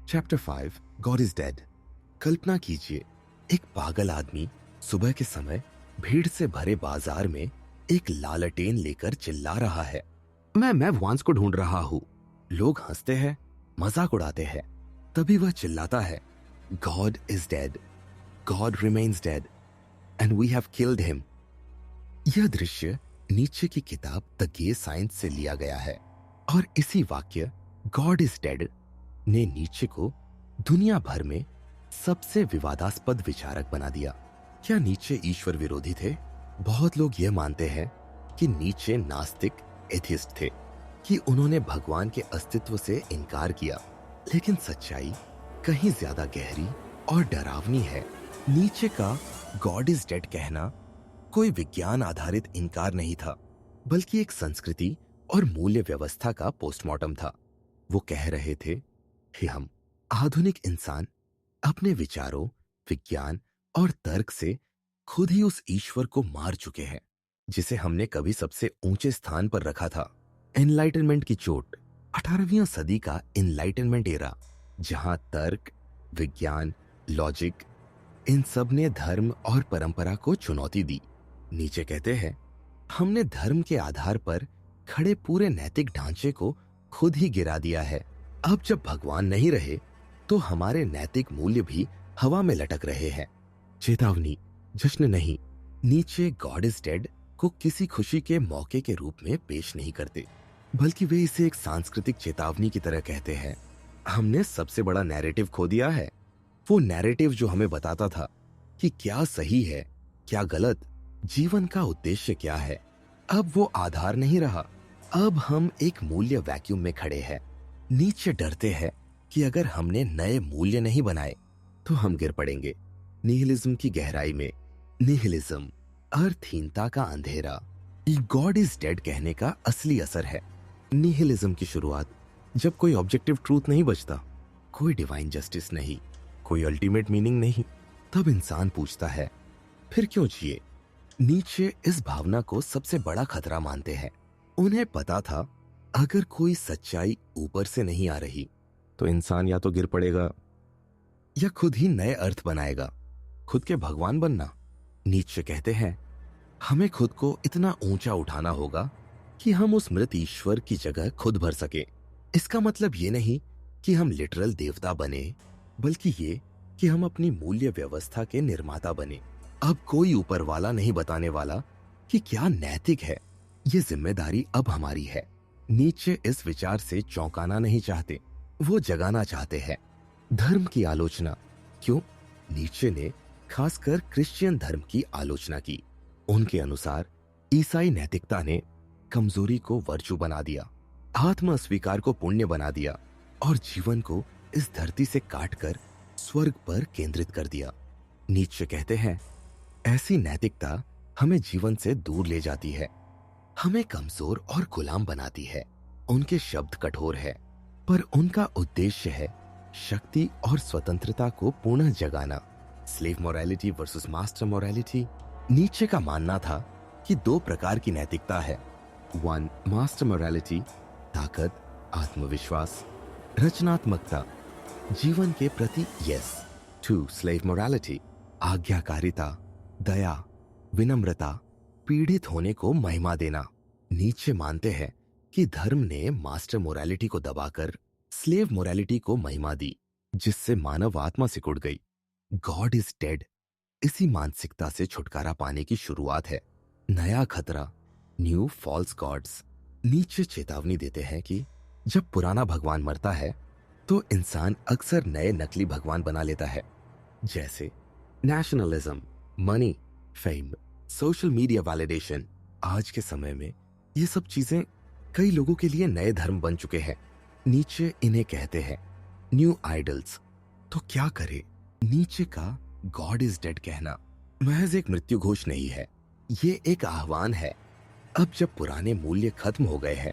Chapter 5, God is dead. कल्पना कीजिए एक पागल आदमी सुबह के समय भीड़ से भरे बाजार में एक लालटेन लेकर चिल्ला रहा है, मैं वांस को ढूंढ रहा हूं। लोग हंसते हैं, मजाक उड़ाते हैं। तभी वह चिल्लाता है, God is dead, God remains dead and we have killed him. यह दृश्य नीचे की किताब द गे साइंस से लिया गया है और इसी वाक्य गॉड इज डेड ने नीचे को दुनिया भर में सबसे विवादास्पद विचारक बना दिया। क्या नीचे ईश्वर विरोधी थे? बहुत लोग यह मानते हैं कि नीचे नास्तिक एथिस्ट थे, कि उन्होंने भगवान के अस्तित्व से इनकार किया। लेकिन सच्चाई कहीं ज्यादा गहरी और डरावनी है। नीचे का गॉड इज डेड कहना कोई विज्ञान आधारित इनकार नहीं था, बल्कि एक संस्कृति और मूल्य व्यवस्था का पोस्टमार्टम था। वो कह रहे थे कि हम आधुनिक इंसान अपने विचारों, विज्ञान और तर्क से खुद ही उस ईश्वर को मार चुके हैं जिसे हमने कभी सबसे ऊंचे स्थान पर रखा था। एनलाइटनमेंट की चोट, 18वीं सदी का एनलाइटनमेंट एरा, जहां तर्क, विज्ञान, लॉजिक, इन सब ने धर्म और परंपरा को चुनौती दी। नीचे कहते हैं, हमने धर्म के आधार पर खड़े पूरे नैतिक ढांचे को खुद ही गिरा दिया है। अब जब भगवान नहीं रहे तो हमारे नैतिक मूल्य भी हवा में लटक रहे हैं। चेतावनी, जश्न नहीं। नीचे गॉड इज डेड को किसी खुशी के मौके के रूप में पेश नहीं करते, बल्कि वे इसे एक सांस्कृतिक चेतावनी की तरह कहते हैं। हमने सबसे बड़ा नैरेटिव खो दिया है, वो नैरेटिव जो हमें बताता था कि क्या सही है, क्या गलत, जीवन का उद्देश्य क्या है। अब वो आधार नहीं रहा। अब हम एक मूल्य वैक्यूम में खड़े हैं। नीचे डरते हैं कि अगर हमने नए मूल्य नहीं बनाए तो हम गिर पड़ेंगे निहिलिज्म की गहराई में। निहिलिज्म, अर्थहीनता का अंधेरा, गॉड इज डेड कहने का असली असर है। निहिलिज्म की शुरुआत जब कोई ऑब्जेक्टिव ट्रूथ नहीं बचता, कोई डिवाइन जस्टिस नहीं, कोई अल्टीमेट मीनिंग नहीं, तब इंसान पूछता है फिर क्यों जिए। नीचे इस भावना को सबसे बड़ा खतरा मानते हैं। उन्हें पता था अगर कोई सच्चाई ऊपर से नहीं आ रही तो इंसान या तो गिर पड़ेगा या खुद ही नए अर्थ बनाएगा। खुद के भगवान बनना। नीचे कहते हैं, हमें खुद को इतना ऊंचा उठाना होगा कि हम उस मृत ईश्वर की जगह खुद भर सके। इसका मतलब ये नहीं कि हम लिटरल देवता बने, बल्कि ये कि हम अपनी मूल्य व्यवस्था के निर्माता बने। अब कोई ऊपर वाला नहीं बताने वाला कि क्या नैतिक है। ये जिम्मेदारी अब हमारी है। नीचे इस विचार से चौंकाना नहीं चाहते, वो जगाना चाहते हैं। धर्म की आलोचना। क्यों? नीचे ने खासकर क्रिश्चियन धर्म की आलोचना की। उनके अनुसार ईसाई नैतिकता ने कमजोरी को वर्चू बना दिया, आत्म अस्वीकार को पुण्य बना दिया और जीवन को इस धरती से काटकर स्वर्ग पर केंद्रित कर दिया। नीचे कहते हैं, ऐसी नैतिकता हमें जीवन से दूर ले जाती है, हमें कमजोर और गुलाम बनाती है। उनके शब्द कठोर है, पर उनका उद्देश्य है शक्ति और स्वतंत्रता को पुनः जगाना। Slave morality versus master morality. नीचे का मानना था कि दो प्रकार की नैतिकता है। 1 मास्टर मोरालिटी, ताकत, आत्मविश्वास, रचनात्मकता, जीवन के प्रति यस। 2 स्लेव मोरालिटी, आज्ञाकारिता, दया, विनम्रता, पीड़ित होने को महिमा देना। नीचे मानते हैं कि धर्म ने मास्टर मोरालिटी को दबाकर स्लेव मोरालिटी को महिमा दी, जिससे मानव आत्मा सिकुड़ गई। गॉड इज डेड इसी मानसिकता से छुटकारा पाने की शुरुआत है। नया खतरा, न्यू फॉल्स गॉड्स। नीचे चेतावनी देते हैं कि जब पुराना भगवान मरता है तो इंसान अक्सर नए नकली भगवान बना लेता है, जैसे nationalism, money, fame, social media validation. आज के समय में ये सब चीजें कई लोगों के लिए नए धर्म बन चुके हैं। नीचे इन्हें कहते हैं न्यू आइडल्स। तो क्या करे? नीचे का गॉड इज डेड कहना महज एक मृत्यु घोष नहीं है, ये एक आह्वान है। अब जब पुराने मूल्य खत्म हो गए हैं,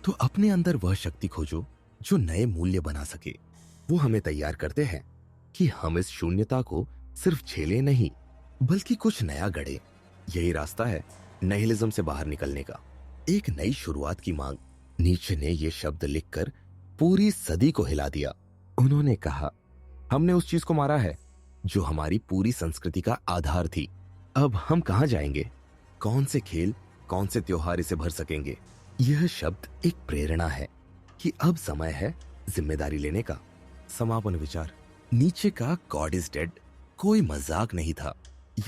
तो अपने अंदर वह शक्ति खोजो जो नए मूल्य बना सके। वो हमें तैयार करते हैं कि हम इस शून्यता को सिर्फ झेले नहीं, बल्कि कुछ नया गढ़े। यही रास्ता है निहिलिज्म से बाहर निकलने का, एक नई शुरुआत की मांग। नीचे ने ये शब्द लिखकर पूरी सदी को हिला दिया। उन्होंने कहा, हमने उस चीज को मारा है जो हमारी पूरी संस्कृति का आधार थी। अब हम कहां जाएंगे? कौन से खेल, कौन से त्योहार इसे भर सकेंगे? यह शब्द एक प्रेरणा है कि अब समय है जिम्मेदारी लेने का। समापन विचार। नीचे का गॉड इज डेड कोई मजाक नहीं था।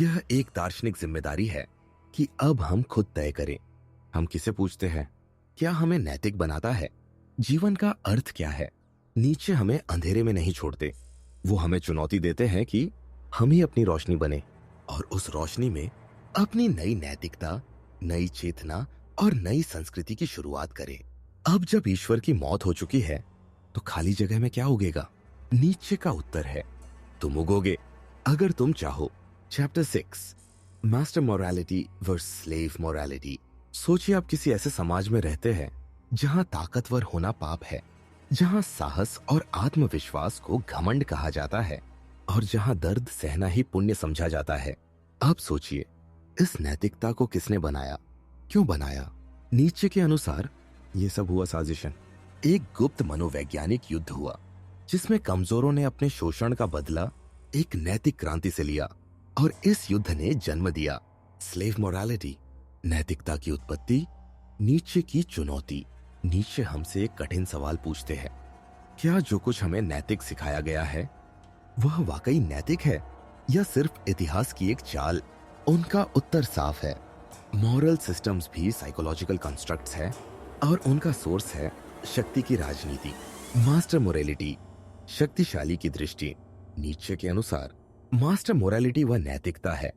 यह एक दार्शनिक जिम्मेदारी है कि अब हम खुद तय करें। हम किसे पूछते हैं? क्या हमें नैतिक बनाता है? जीवन का अर्थ क्या है? नीचे हमें अंधेरे में नहीं छोड़ते। वो हमें चुनौती देते हैं कि हम ही अपनी रोशनी बने और उस रोशनी में अपनी नई नैतिकता, नई चेतना और नई संस्कृति की शुरुआत करें। अब जब ईश्वर की मौत हो चुकी है, तो खाली जगह में क्या उगेगा? नीचे का उत्तर है, तुम उगोगे अगर तुम चाहो। Chapter 6, master morality versus slave morality. सोचिए, आप किसी ऐसे समाज में रहते हैं जहां ताकतवर होना पाप है, जहां साहस और आत्मविश्वास को घमंड कहा जाता है और जहां दर्द सहना ही पुण्य समझा जाता है। अब सोचिए, इस नैतिकता को किसने बनाया, क्यों बनाया? नीचे के अनुसार ये सब हुआ साजिशन। एक गुप्त मनोवैज्ञानिक युद्ध हुआ जिसमें कमजोरों ने अपने शोषण का बदला एक नैतिक क्रांति से लिया और इस युद्ध ने जन्म दिया स्लेव मोरालिटी। नैतिकता की उत्पत्ति, नीचे की चुनौती। नीचे हमसे एक कठिन सवाल पूछते हैं, क्या जो कुछ हमें नैतिक सिखाया गया है वह वाकई नैतिक है या सिर्फ इतिहास की एक चाल? उनका उत्तर साफ है, मॉरल सिस्टम्स भी साइकोलॉजिकल कंस्ट्रक्ट्स है और उनका सोर्स है शक्ति की राजनीति। मास्टर मोरालिटी, शक्तिशाली की दृष्टि। नीचे के अनुसार मास्टर मोरालिटी वह नैतिकता है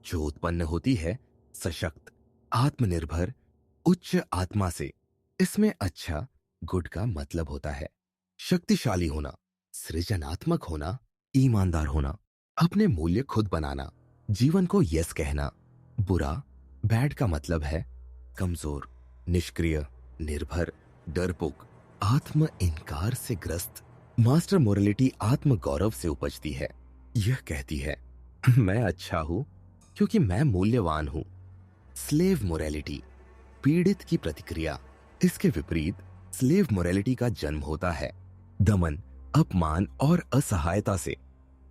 जो उत्पन्न होती है सशक्त, आत्मनिर्भर, उच्च आत्मा से। इसमें अच्छा, गुड का मतलब होता है शक्तिशाली होना, सृजनात्मक होना, ईमानदार होना, अपने मूल्य खुद बनाना, जीवन को यस कहना। बुरा, बैड का मतलब है कमजोर, निष्क्रिय, निर्भर, डरपोक, आत्म इनकार से ग्रस्त। मास्टर मोरालिटी आत्म गौरव से उपजती है। यह कहती है, मैं अच्छा हूं क्योंकि मैं मूल्यवान हूं। स्लेव मोरालिटी, पीड़ित की प्रतिक्रिया। इसके विपरीत स्लेव मोरालिटी का जन्म होता है दमन, अपमान और असहायता से।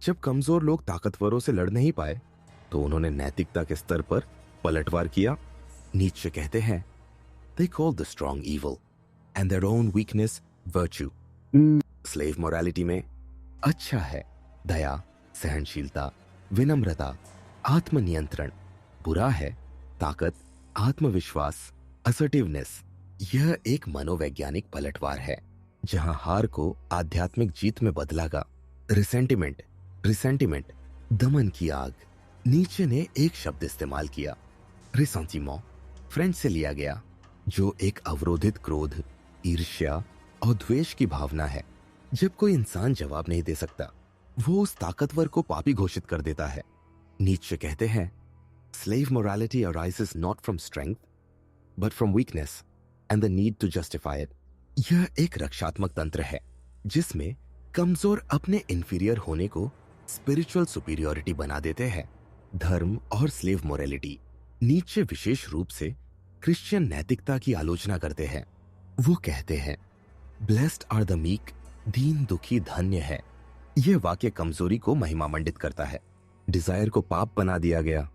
जब कमजोर लोग ताकतवरों से लड़ नहीं पाए तो उन्होंने नैतिकता के स्तर पर पलटवार किया। नीचे कहते हैं, they call the strong evil and their own weakness virtue। Slave morality में अच्छा है दया, सहनशीलता, विनम्रता, आत्मनियंत्रण। बुरा है ताकत, आत्मविश्वास, असर्टिवनेस। यह एक मनोवैज्ञानिक पलटवार है जहां हार को आध्यात्मिक जीत में बदला गया। रिसेंटिमेंट, दमन की आग। नीचे ने एक शब्द इस्तेमाल किया, रिसेंटिमेंट, फ्रेंच से लिया गया, जो एक अवरोधित क्रोध, ईर्ष्या और द्वेष की भावना है। जब कोई इंसान जवाब नहीं दे सकता, वो उस ताकतवर को पापी घोषित कर देता है। नीचे कहते हैं, slave morality arises not from strength but from weakness and the need to justify it। यह एक रक्षात्मक तंत्र है जिसमें कमजोर अपने इंफीरियर होने को स्पिरिचुअल सुपीरियोरिटी बना देते हैं। धर्म और स्लेव मोरालिटी नीचे विशेष रूप से क्रिश्चियन नैतिकता की आलोचना करते हैं। वो कहते हैं, ब्लेस्ड आर द मीक, दीन दुखी धन्य है। यह वाक्य कमजोरी को महिमा मंडित करता है। डिजायर को पाप बना दिया गया,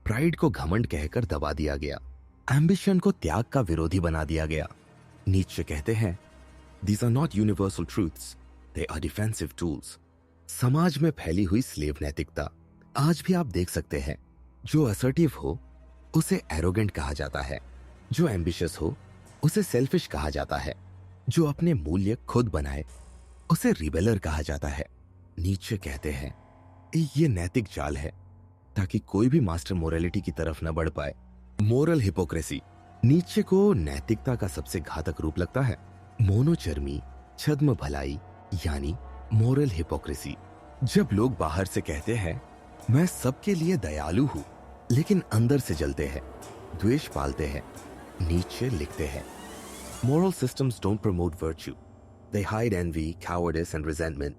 प्राइड को घमंड कहकर दबा दिया गया, एम्बिशन को त्याग का विरोधी बना दिया गया। नीचे कहते हैं, these are not universal truths, they are defensive tools. समाज में फैली हुई स्लेव नैतिकता आज भी आप देख सकते हैं। जो असर्टिव हो उसे एरोगेंट कहा जाता है, जो एम्बिशियस हो उसे सेल्फिश कहा जाता है, जो अपने मूल्य खुद बनाए उसे रिबेलर कहा जाता है। नीचे कहते हैं, ये नैतिक जाल है ताकि कोई भी मास्टर मोरालिटी की तरफ न बढ़ पाए। मोरल हिपोक्रेसी नीचे को नैतिकता का सबसे घातक रूप लगता है। मोनोचर्मी, छद्म भलाई यानी मोरल हिपोक्रेसी। जब लोग बाहर से कहते हैं, मैं सबके लिए दयालु हूं, लेकिन अंदर से जलते हैं, द्वेष पालते हैं। नीचे लिखते हैं, moral systems don't promote virtue, they hide envy, cowardice and resentment.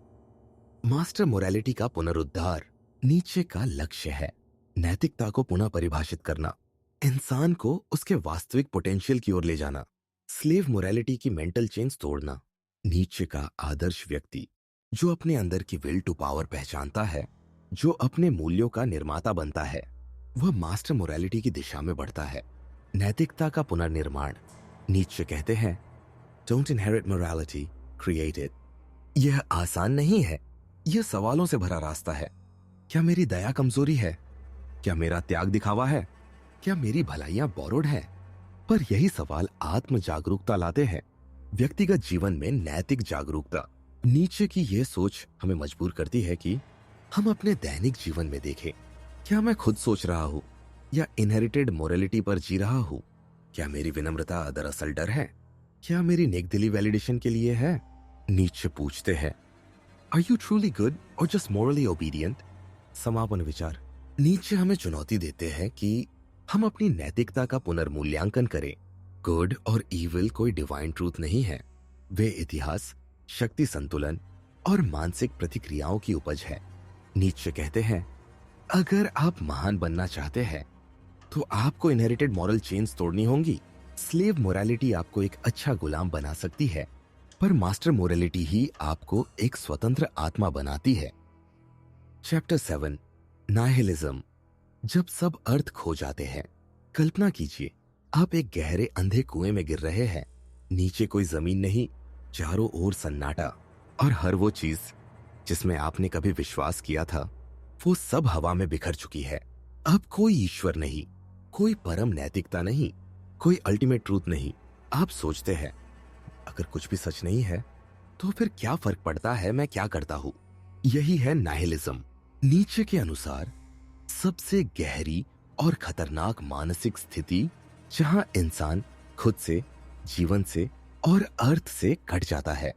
Master morality का पुनरुद्धार नीचे का लक्ष्य है। नैतिकता को पुनः परिभाषित करना, इंसान को उसके वास्तविक पोटेंशियल की ओर ले जाना, स्लेव मोरालिटी की मेंटल चेन्स तोड़ना। नीचे का आदर्श व्यक्ति जो अपने अंदर की विल टू पावर पहचानता है, जो अपने मूल्यों का निर्माता बनता है, वह मास्टर मोरालिटी की दिशा में बढ़ता है। नैतिकता का पुनर्निर्माण, नीचे कहते हैं, don't inherit morality, create it. यह आसान नहीं है, यह सवालों से भरा रास्ता है। क्या मेरी दया कमजोरी है? क्या मेरा त्याग दिखावा है? क्या मेरी भलाइयां बोरोड है? पर यही सवाल आत्म जागरूकता लाते हैं, व्यक्तिगत जीवन में नैतिक जागरूकता। नीचे की यह सोच हमें मजबूर करती है कि हम अपने दैनिक जीवन में देखें, क्या मैं खुद सोच रहा हूं या इनहेरिटेड मोरालिटी पर जी रहा हूं? क्या मेरी विनम्रता दरअसल डर है? क्या मेरी नेकदिली वैलिडेशन के लिए है? नीचे पूछते हैं, आर यू ट्रूली गुड और जस्ट मोरली ओबीडियंट? समापन विचार, नीचे हमें चुनौती देते हैं कि हम अपनी नैतिकता का पुनर्मूल्यांकन करें। गुड और ईविल कोई डिवाइन ट्रूथ नहीं है, वे इतिहास, शक्ति संतुलन और मानसिक प्रतिक्रियाओं की उपज है। नीचे कहते हैं, अगर आप महान बनना चाहते हैं तो आपको इनहेरिटेड मॉरल चेन्स तोड़नी होंगी। स्लेव मोरालिटी आपको एक अच्छा गुलाम बना सकती है, पर मास्टर मोरालिटी ही आपको एक स्वतंत्र आत्मा बनाती है। चैप्टर 7, नाइहिलिज्म। जब सब अर्थ खो जाते हैं। कल्पना कीजिए, आप एक गहरे अंधे कुएं में गिर रहे हैं। नीचे कोई जमीन नहीं, चारों ओर सन्नाटा, और हर वो चीज जिसमें आपने कभी विश्वास किया था वो सब हवा में बिखर चुकी है। अब कोई ईश्वर नहीं, कोई परम नैतिकता नहीं, कोई अल्टीमेट ट्रूथ नहीं। आप सोचते हैं, अगर कुछ भी सच नहीं है तो फिर क्या फर्क पड़ता है मैं क्या करता हूं? यही है नाइहिलिज्म। नीचे के अनुसार सबसे गहरी और खतरनाक मानसिक स्थिति जहां इंसान खुद से, जीवन से और अर्थ से कट जाता है।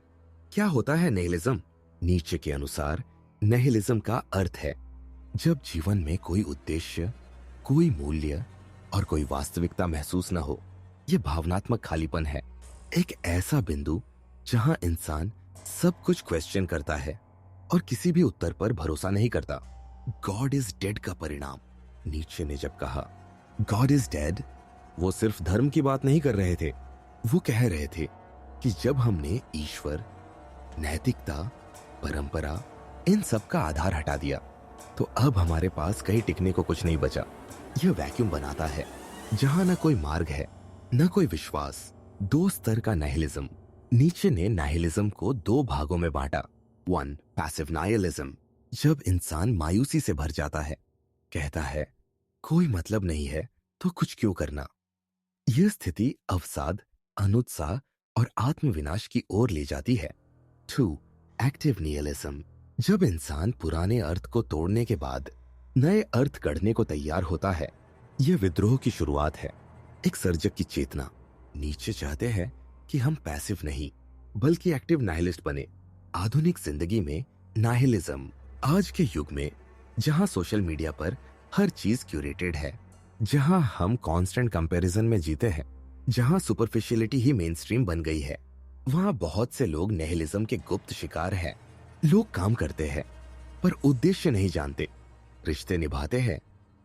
क्या होता है निहिलिज्म? नीचे के अनुसार निहिलिज्म का अर्थ है जब जीवन में कोई उद्देश्य, कोई मूल्य और कोई वास्तविकता महसूस न हो। यह भावनात्मक खालीपन है, एक ऐसा बिंदु जहां इंसान सब कुछ क्वेश्चन करता है और किसी भी उत्तर पर भरोसा नहीं करता। गॉड इज डेड का परिणाम। नीचे ने जब कहा गॉड इज डेड, वो सिर्फ धर्म की बात नहीं कर रहे थे, वो कह रहे थे कि जब हमने ईश्वर, नैतिकता, परंपरा, इन सब का आधार हटा दिया तो अब हमारे पास कहीं टिकने को कुछ नहीं बचा। यह वैक्यूम बनाता है जहां न कोई मार्ग है, न कोई विश्वास। दो स्तर का नाइहिलिज्म। नीचे ने नाइहिलिज्म को दो भागों में बांटा। 1, पैसिव नाइहिलिज्म, जब इंसान मायूसी से भर जाता है, कहता है कोई मतलब नहीं है तो कुछ क्यों करना। यह स्थिति अवसाद, अनुत्साह और आत्मविनाश की ओर ले जाती है। 2, एक्टिव निहिलिज्म, जब इंसान पुराने अर्थ को तोड़ने के बाद नए अर्थ गढ़ने को तैयार होता है। यह विद्रोह की शुरुआत है, एक सर्जक की चेतना। नीचे चाहते हैं कि हम पैसिव नहीं बल्कि एक्टिव नाइहिलिस्ट बने। आधुनिक जिंदगी में नाइहिलिज्म, आज के युग में जहां सोशल मीडिया पर हर चीज क्यूरेटेड है, जहां हम कांस्टेंट कंपैरिजन में जीते हैं, जहां सुपरफिशियलिटी ही मेन स्ट्रीम बन गई है, वहां बहुत से लोग नाइहिलिज्म के गुप्त शिकार हैं। लोग काम करते हैं पर उद्देश्य नहीं जानते, रिश्ते निभाते हैं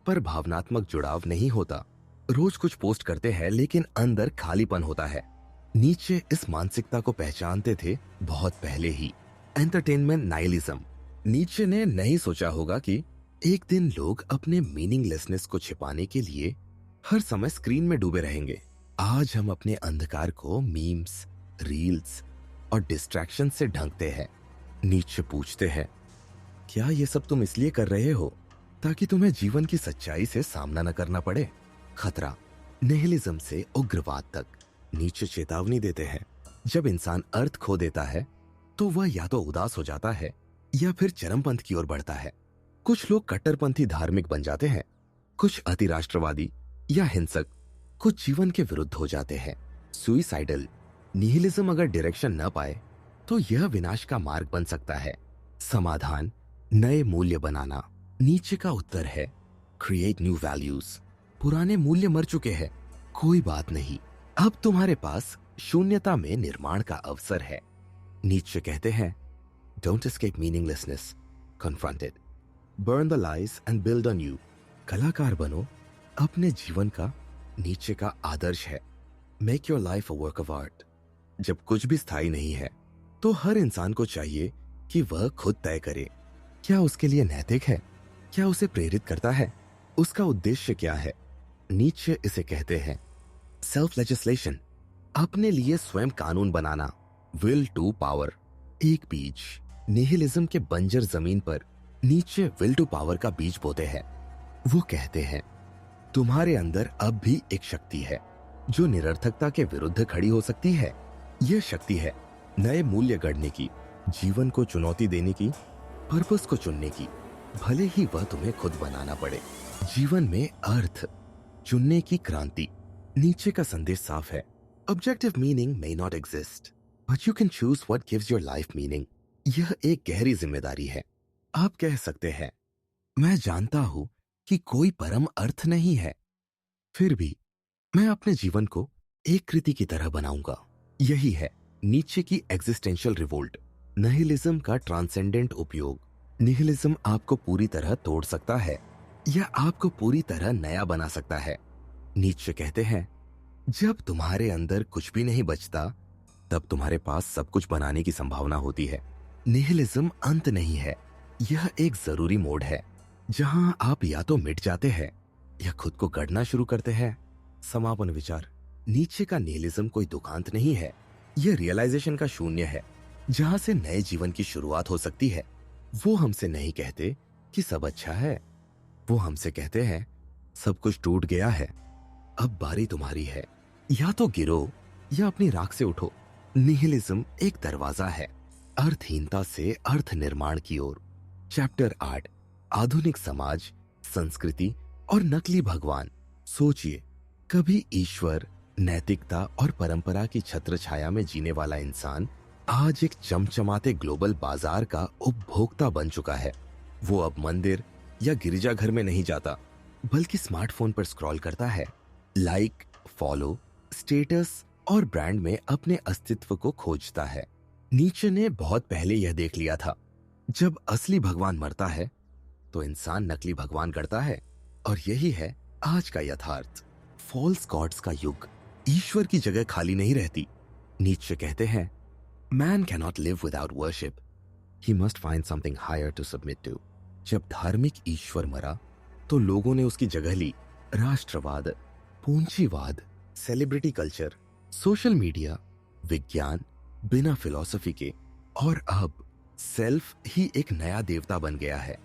पर भावनात्मक जुड़ाव नहीं होता, रोज कुछ पोस्ट करते हैं लेकिन अंदर खालीपन होता है। नीचे इस मानसिकता को पहचानते थे बहुत पहले ही। एंटरटेनमेंट नाइहिलिज्म, नीचे ने नहीं सोचा होगा कि एक दिन लोग अपने मीनिंगलेसनेस को छिपाने के लिए हर समय स्क्रीन में डूबे रहेंगे। आज हम अपने अंधकार को मीम्स, रील्स और डिस्ट्रैक्शन से ढंकते हैं। नीचे पूछते हैं, क्या ये सब तुम इसलिए कर रहे हो ताकि तुम्हें जीवन की सच्चाई से सामना न करना पड़े? खतरा, निहिलिज्म से उग्रवाद तक। नीचे चेतावनी देते हैं, जब इंसान अर्थ खो देता है तो वह या तो उदास हो जाता है या फिर चरमपंथ की ओर बढ़ता है। कुछ लोग कट्टरपंथी धार्मिक बन जाते हैं, कुछ अति राष्ट्रवादी या हिंसक, कुछ जीवन के विरुद्ध हो जाते हैं। सुइसाइडल। निहिलिज्म अगर डायरेक्शन न पाए तो यह विनाश का मार्ग बन सकता है। समाधान, नए मूल्य बनाना। नीचे का उत्तर है क्रिएट न्यू वैल्यूज। पुराने मूल्य मर चुके हैं, कोई बात नहीं, अब तुम्हारे पास शून्यता में निर्माण का अवसर है। नीचे कहते हैं, don't escape meaninglessness, confront it, burn the lies and build a new. कलाकार बनो, अपने जीवन का नीचे का आदर्श है। Make your life a work of art. जब कुछ भी स्थायी नहीं है तो हर इंसान को चाहिए कि वह खुद तय करे, क्या उसके लिए नैतिक है, क्या उसे प्रेरित करता है, उसका उद्देश्य क्या है। नीचे इसे कहते हैं सेल्फ लेजिस्लेशन, अपने लिए स्वयं कानून बनाना। विल टू पावर, एक बीज। निहिलिज्म के बंजर जमीन पर नीचे विल टू पावर का बीज बोते हैं। वो कहते हैं तुम्हारे अंदर अब भी एक शक्ति है जो निरर्थकता के विरुद्ध खड़ी हो सकती है। यह शक्ति है नए मूल्य गढ़ने की, जीवन को चुनौती देने की, पर्पस को चुनने की, भले ही वह तुम्हें खुद बनाना पड़े। जीवन में अर्थ चुनने की क्रांति। नीचे का संदेश साफ है, objective meaning may not exist but you can choose what gives your life meaning. यह एक गहरी जिम्मेदारी है। आप कह सकते हैं मैं जानता हूं कि कोई परम अर्थ नहीं है, फिर भी मैं अपने जीवन को एक कृति की तरह बनाऊंगा। यही है नीचे की एग्जिस्टेंशियल रिवोल्ट, निहिलिज्म का ट्रांसेंडेंट उपयोग। निहिलिज्म आपको पूरी तरह तोड़ सकता है या आपको पूरी तरह नया बना सकता है। नीचे कहते हैं जब तुम्हारे अंदर कुछ भी नहीं बचता तब तुम्हारे पास सब कुछ बनाने की संभावना होती है। निहिलिज्म अंत नहीं है, यह एक जरूरी मोड़ है जहां आप या तो मिट जाते हैं या खुद को गढ़ना शुरू करते हैं। समापन विचार। नीचे का निहिलिज्म कोई दुखांत नहीं है, यह रियलाइजेशन का शून्य है जहां से नए जीवन की शुरुआत हो सकती है। वो हमसे नहीं कहते कि सब अच्छा है, वो हमसे कहते हैं सब कुछ टूट गया है, अब बारी तुम्हारी है, या तो गिरो या अपनी राख से उठो। निहिलिज्म एक दरवाजा है अर्थहीनता से अर्थ निर्माण की ओर। चैप्टर 8, आधुनिक समाज, संस्कृति और नकली भगवान। सोचिए, कभी ईश्वर, नैतिकता और परंपरा की छत्र छाया में जीने वाला इंसान आज एक चमचमाते ग्लोबल बाजार का उपभोक्ता बन चुका है। वो अब मंदिर या गिरजाघर में नहीं जाता बल्कि स्मार्टफोन पर स्क्रॉल करता है, लाइक, फॉलो, स्टेटस और ब्रांड में अपने अस्तित्व को खोजता है। नीचे ने बहुत पहले यह देख लिया था, जब असली भगवान मरता है तो इंसान नकली भगवान गढ़ता है, और यही है आज का यथार्थ। फॉल्स गॉड्स का युग। ईश्वर की जगह खाली नहीं रहती। नीचे कहते हैं man cannot live without worship, he must find something higher to submit to. जब धार्मिक ईश्वर मरा तो लोगों ने उसकी जगह ली राष्ट्रवाद, पूंजीवाद, सेलिब्रिटी कल्चर, सोशल मीडिया, विज्ञान, बिना फिलॉसफी के, और अब सेल्फ ही एक नया देवता बन गया है।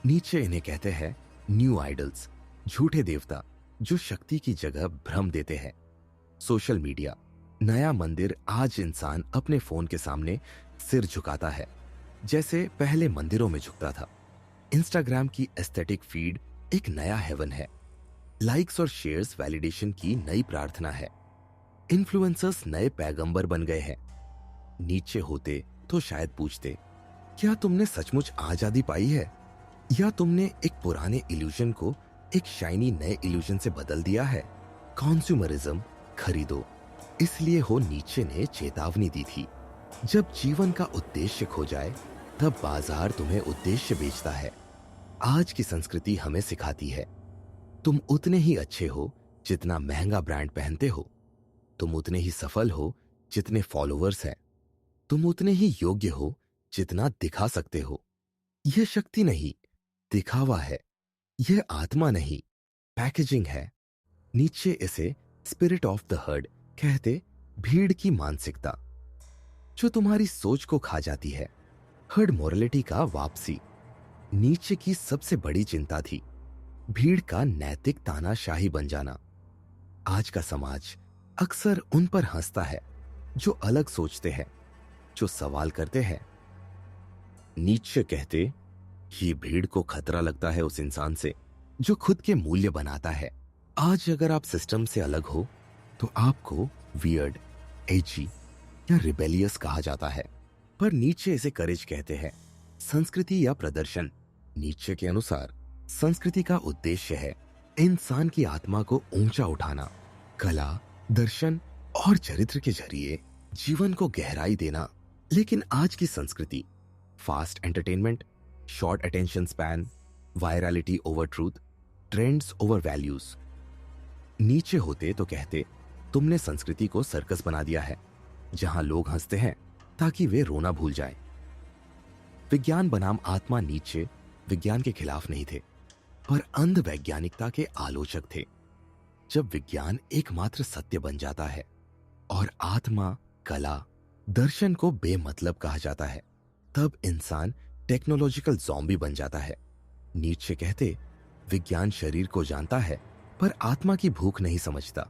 नीचे इन्हें कहते हैं न्यू आइडल्स, झूठे देवता जो शक्ति की जगह भ्रम देते हैं। सोशल मीडिया, नया मंदिर। आज इंसान अपने फोन के सामने सिर झुकाता है जैसे पहले मंदिरों में झुकता था। इंस्टाग्राम की एस्थेटिक फीड एक नया हेवन है। लाइक्स और शेयर्स वैलिडेशन की नई प्रार्थना है। इन्फ्लुएंसर्स नए पैगंबर बन गए हैं। नीचे होते तो शायद पूछते क्या तुमने सचमुच आजादी पाई है, या तुमने एक पुराने इल्यूजन को एक शाइनी नए इल्यूजन से बदल दिया है। कॉन्ज्यूमरिज्म, खरीदो इसलिए हो। नीचे ने चेतावनी दी थी, जब जीवन का उद्देश्य खो जाए तब बाजार तुम्हें उद्देश्य बेचता है। आज की संस्कृति हमें सिखाती है तुम उतने ही अच्छे हो जितना महंगा ब्रांड पहनते हो, तुम उतने ही सफल हो जितने फॉलोअर्स हैं, तुम उतने ही योग्य हो जितना दिखा सकते हो। यह शक्ति नहीं, दिखावा है। यह आत्मा नहीं, पैकेजिंग है। नीचे इसे स्पिरिट ऑफ द हर्ड कहते, भीड़ की मानसिकता जो तुम्हारी सोच को खा जाती है। हर्ड मोरालिटी का वापसी। नीचे की सबसे बड़ी चिंता थी भीड़ का नैतिक तानाशाही बन जाना। आज का समाज अक्सर उन पर हंसता है जो अलग सोचते हैं, जो सवाल करते हैं। नीचे कहते ये भीड़ को खतरा लगता है उस इंसान से जो खुद के मूल्य बनाता है। आज अगर आप सिस्टम से अलग हो तो आपको वियर्ड, एजी या रिबेलियस कहा जाता है, पर नीचे इसे करेज कहते हैं, संस्कृति या प्रदर्शन। नीचे के अनुसार संस्कृति का उद्देश्य है इंसान की आत्मा को ऊंचा उठाना, कला, दर्शन और चरित्र के जरिए जीवन को गहराई देना। लेकिन आज की संस्कृति fast entertainment, short attention span, virality over truth, trends over values. नीचे होते तो कहते तुमने संस्कृति को सर्कस बना दिया है जहां लोग हंसते हैं ताकि वे रोना भूल जाएं। विज्ञान बनाम आत्मा नीचे विज्ञान के खिलाफ नहीं थे, पर अंध वैज्ञानिकता के आलोचक थे। जब विज्ञान एकमात्र सत्य बन जाता है और आत्मा, कला, दर्शन को बेमतलब कहा जाता है, तब इंसान टेक्नोलॉजिकल ज़ॉम्बी बन जाता है। नीचे कहते विज्ञान शरीर को जानता है पर आत्मा की भूख नहीं समझता।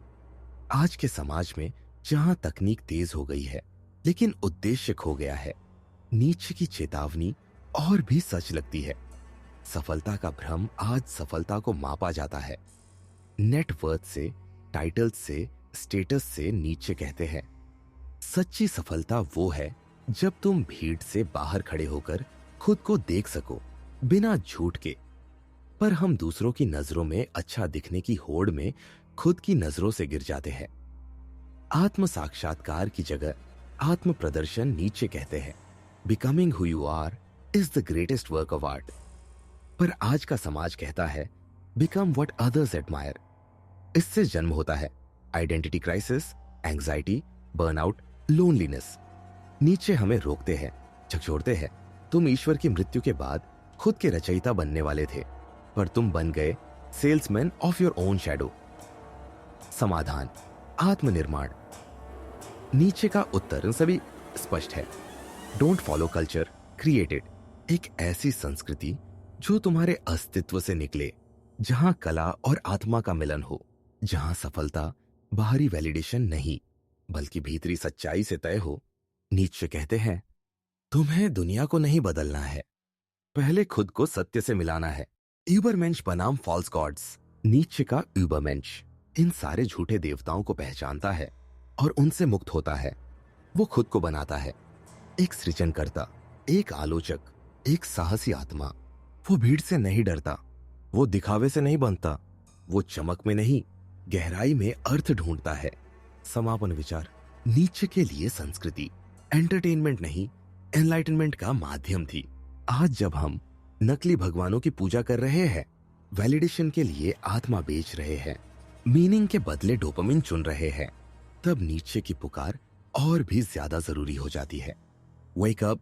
आज के समाज में जहां तकनीक तेज हो गई है लेकिन उद्देश्य खो गया है, नीचे की चेतावनी और भी सच लगती है। सफलता का भ्रम आज सफलता को मापा जाता है नेटवर्थ से, टाइटल से, स्टेटस से। नीचे कहते हैं सच्ची सफलता वो है जब तुम भीड़ से बाहर खड़े होकर खुद को देख सको बिना झूठ के। पर हम दूसरों की नजरों में अच्छा दिखने की होड़ में खुद की नजरों से गिर जाते हैं। आत्म साक्षात्कार की जगह आत्म प्रदर्शन। नीचे कहते हैं becoming who you are is the greatest work of art. पर आज का समाज कहता है बिकम व्हाट अदर्स एडमायर। इससे जन्म होता है identity crisis, anxiety, burnout, loneliness. नीचे हमें रोकते हैं, झकझोरते हैं तुम ईश्वर की मृत्यु के बाद खुद के रचयिता बनने वाले थे, पर तुम बन गए salesman of your own shadow. समाधान आत्मनिर्माण। नीचे का उत्तर सभी स्पष्ट है। Don't follow culture, create it. एक ऐसी संस्कृति जो तुम्हारे अस्तित्व से निकले, जहां कला और आत्मा का मिलन हो, जहां सफलता बाहरी वैलिडेशन नहीं बल्कि भीतरी सच्चाई से तय हो। नीचे कहते हैं तुम्हें दुनिया को नहीं बदलना है, पहले खुद को सत्य से मिलाना है। यूबरमेंश बनाम फॉल्स गॉड्स। नीचे का यूबरमेंश इन सारे झूठे देवताओं को पहचानता है और उनसे मुक्त होता है। वो खुद को बनाता है एक सृजनकर्ता, एक आलोचक, एक साहसी आत्मा। वो भीड़ से नहीं डरता, वो दिखावे से नहीं बनता, वो चमक में नहीं गहराई में अर्थ ढूंढता है। समापन विचार। नीचे के लिए संस्कृति एंटरटेनमेंट नहीं, एनलाइटनमेंट का माध्यम थी। आज जब हम नकली भगवानों की पूजा कर रहे हैं, वैलिडेशन के लिए आत्मा बेच रहे हैं, मीनिंग के बदले डोपामिन चुन रहे हैं, तब नीचे की पुकार और भी ज्यादा जरूरी हो जाती है। Wake up,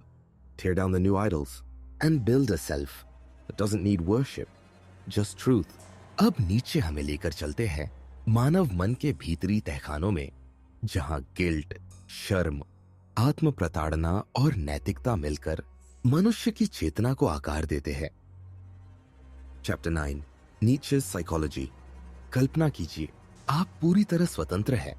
tear down the new idols and build a self that doesn't need worship, just truth. अब नीचे हमें लेकर चलते हैं मानव मन के भीतरी तहखानों में, जहां गिल्ट, शर्म, आत्म प्रताड़ना और नैतिकता मिलकर मनुष्य की चेतना को आकार देते हैं। चैप्टर 9 नीचे साइकोलॉजी। कल्पना कीजिए आप पूरी तरह स्वतंत्र हैं।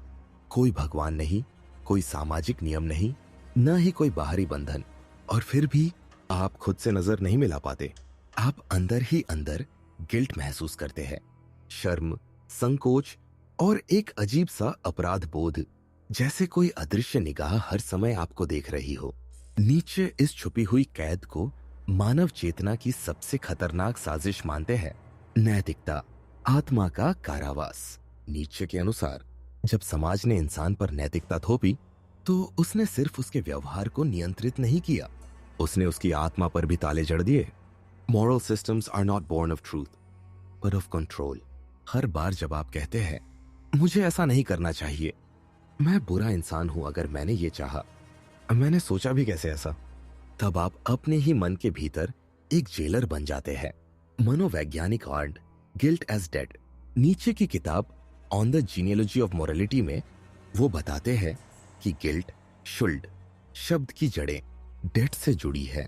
कोई भगवान नहीं, कोई सामाजिक नियम नहीं, न ही कोई बाहरी बंधन। और फिर भी आप खुद से नजर नहीं मिला पाते। आप अंदर ही अंदर गिल्ट महसूस करते हैं, शर्म, संकोच और एक अजीब सा अपराध बोध, जैसे कोई अदृश्य निगाह हर समय आपको देख रही हो। नीचे इस छुपी हुई कैद को मानव चेतना की सबसे खतरनाक साजिश मानते हैं। नैतिकता आत्मा का कारावास। नीचे के अनुसार जब समाज ने इंसान पर नैतिकता थोपी तो उसने सिर्फ उसके व्यवहार को नियंत्रित नहीं किया, उसने उसकी आत्मा पर भी ताले जड़ दिए। Moral systems are not born of truth but of control. हर बार जब आप कहते हैं मुझे ऐसा नहीं करना चाहिए, मैं बुरा इंसान हूं अगर मैंने ये चाहा, मैंने सोचा भी कैसे ऐसा, तब आप अपने ही मन के भीतर एक जेलर बन जाते हैं। मनोवैज्ञानिक आर्ट गिल्ट एज डेड। नीचे की किताब on the genealogy of morality में वो बताते हैं कि गिल्ट, शुल्ड शब्द की जड़ें डेट से जुड़ी है।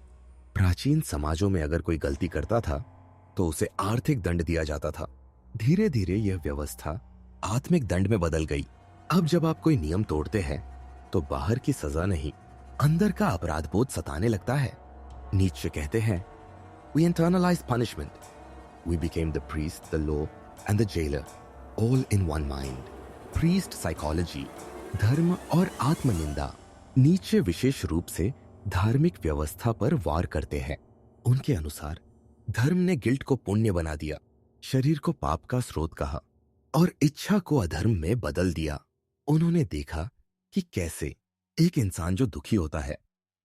प्राचीन समाजों में अगर कोई गलती करता था तो उसे आर्थिक दंड दिया जाता था। धीरे धीरे यह व्यवस्था आत्मिक दंड में बदल गई। अब जब आप कोई नियम तोड़ते हैं तो बाहर की सजा नहीं, अंदर का अपराध बोध सताने लगता है। नीचे कहते हैं We internalized punishment. We became the priest, the law and the jailer, all in one mind. Priest psychology, धर्म और आत्मनिंदा। नीचे विशेष रूप से धार्मिक व्यवस्था पर वार करते हैं। उनके अनुसार धर्म ने गिल्ट को पुण्य बना दिया, शरीर को पाप का स्रोत कहा और इच्छा को अधर्म में बदल दिया। उन्होंने देखा कि कैसे एक इंसान जो दुखी होता है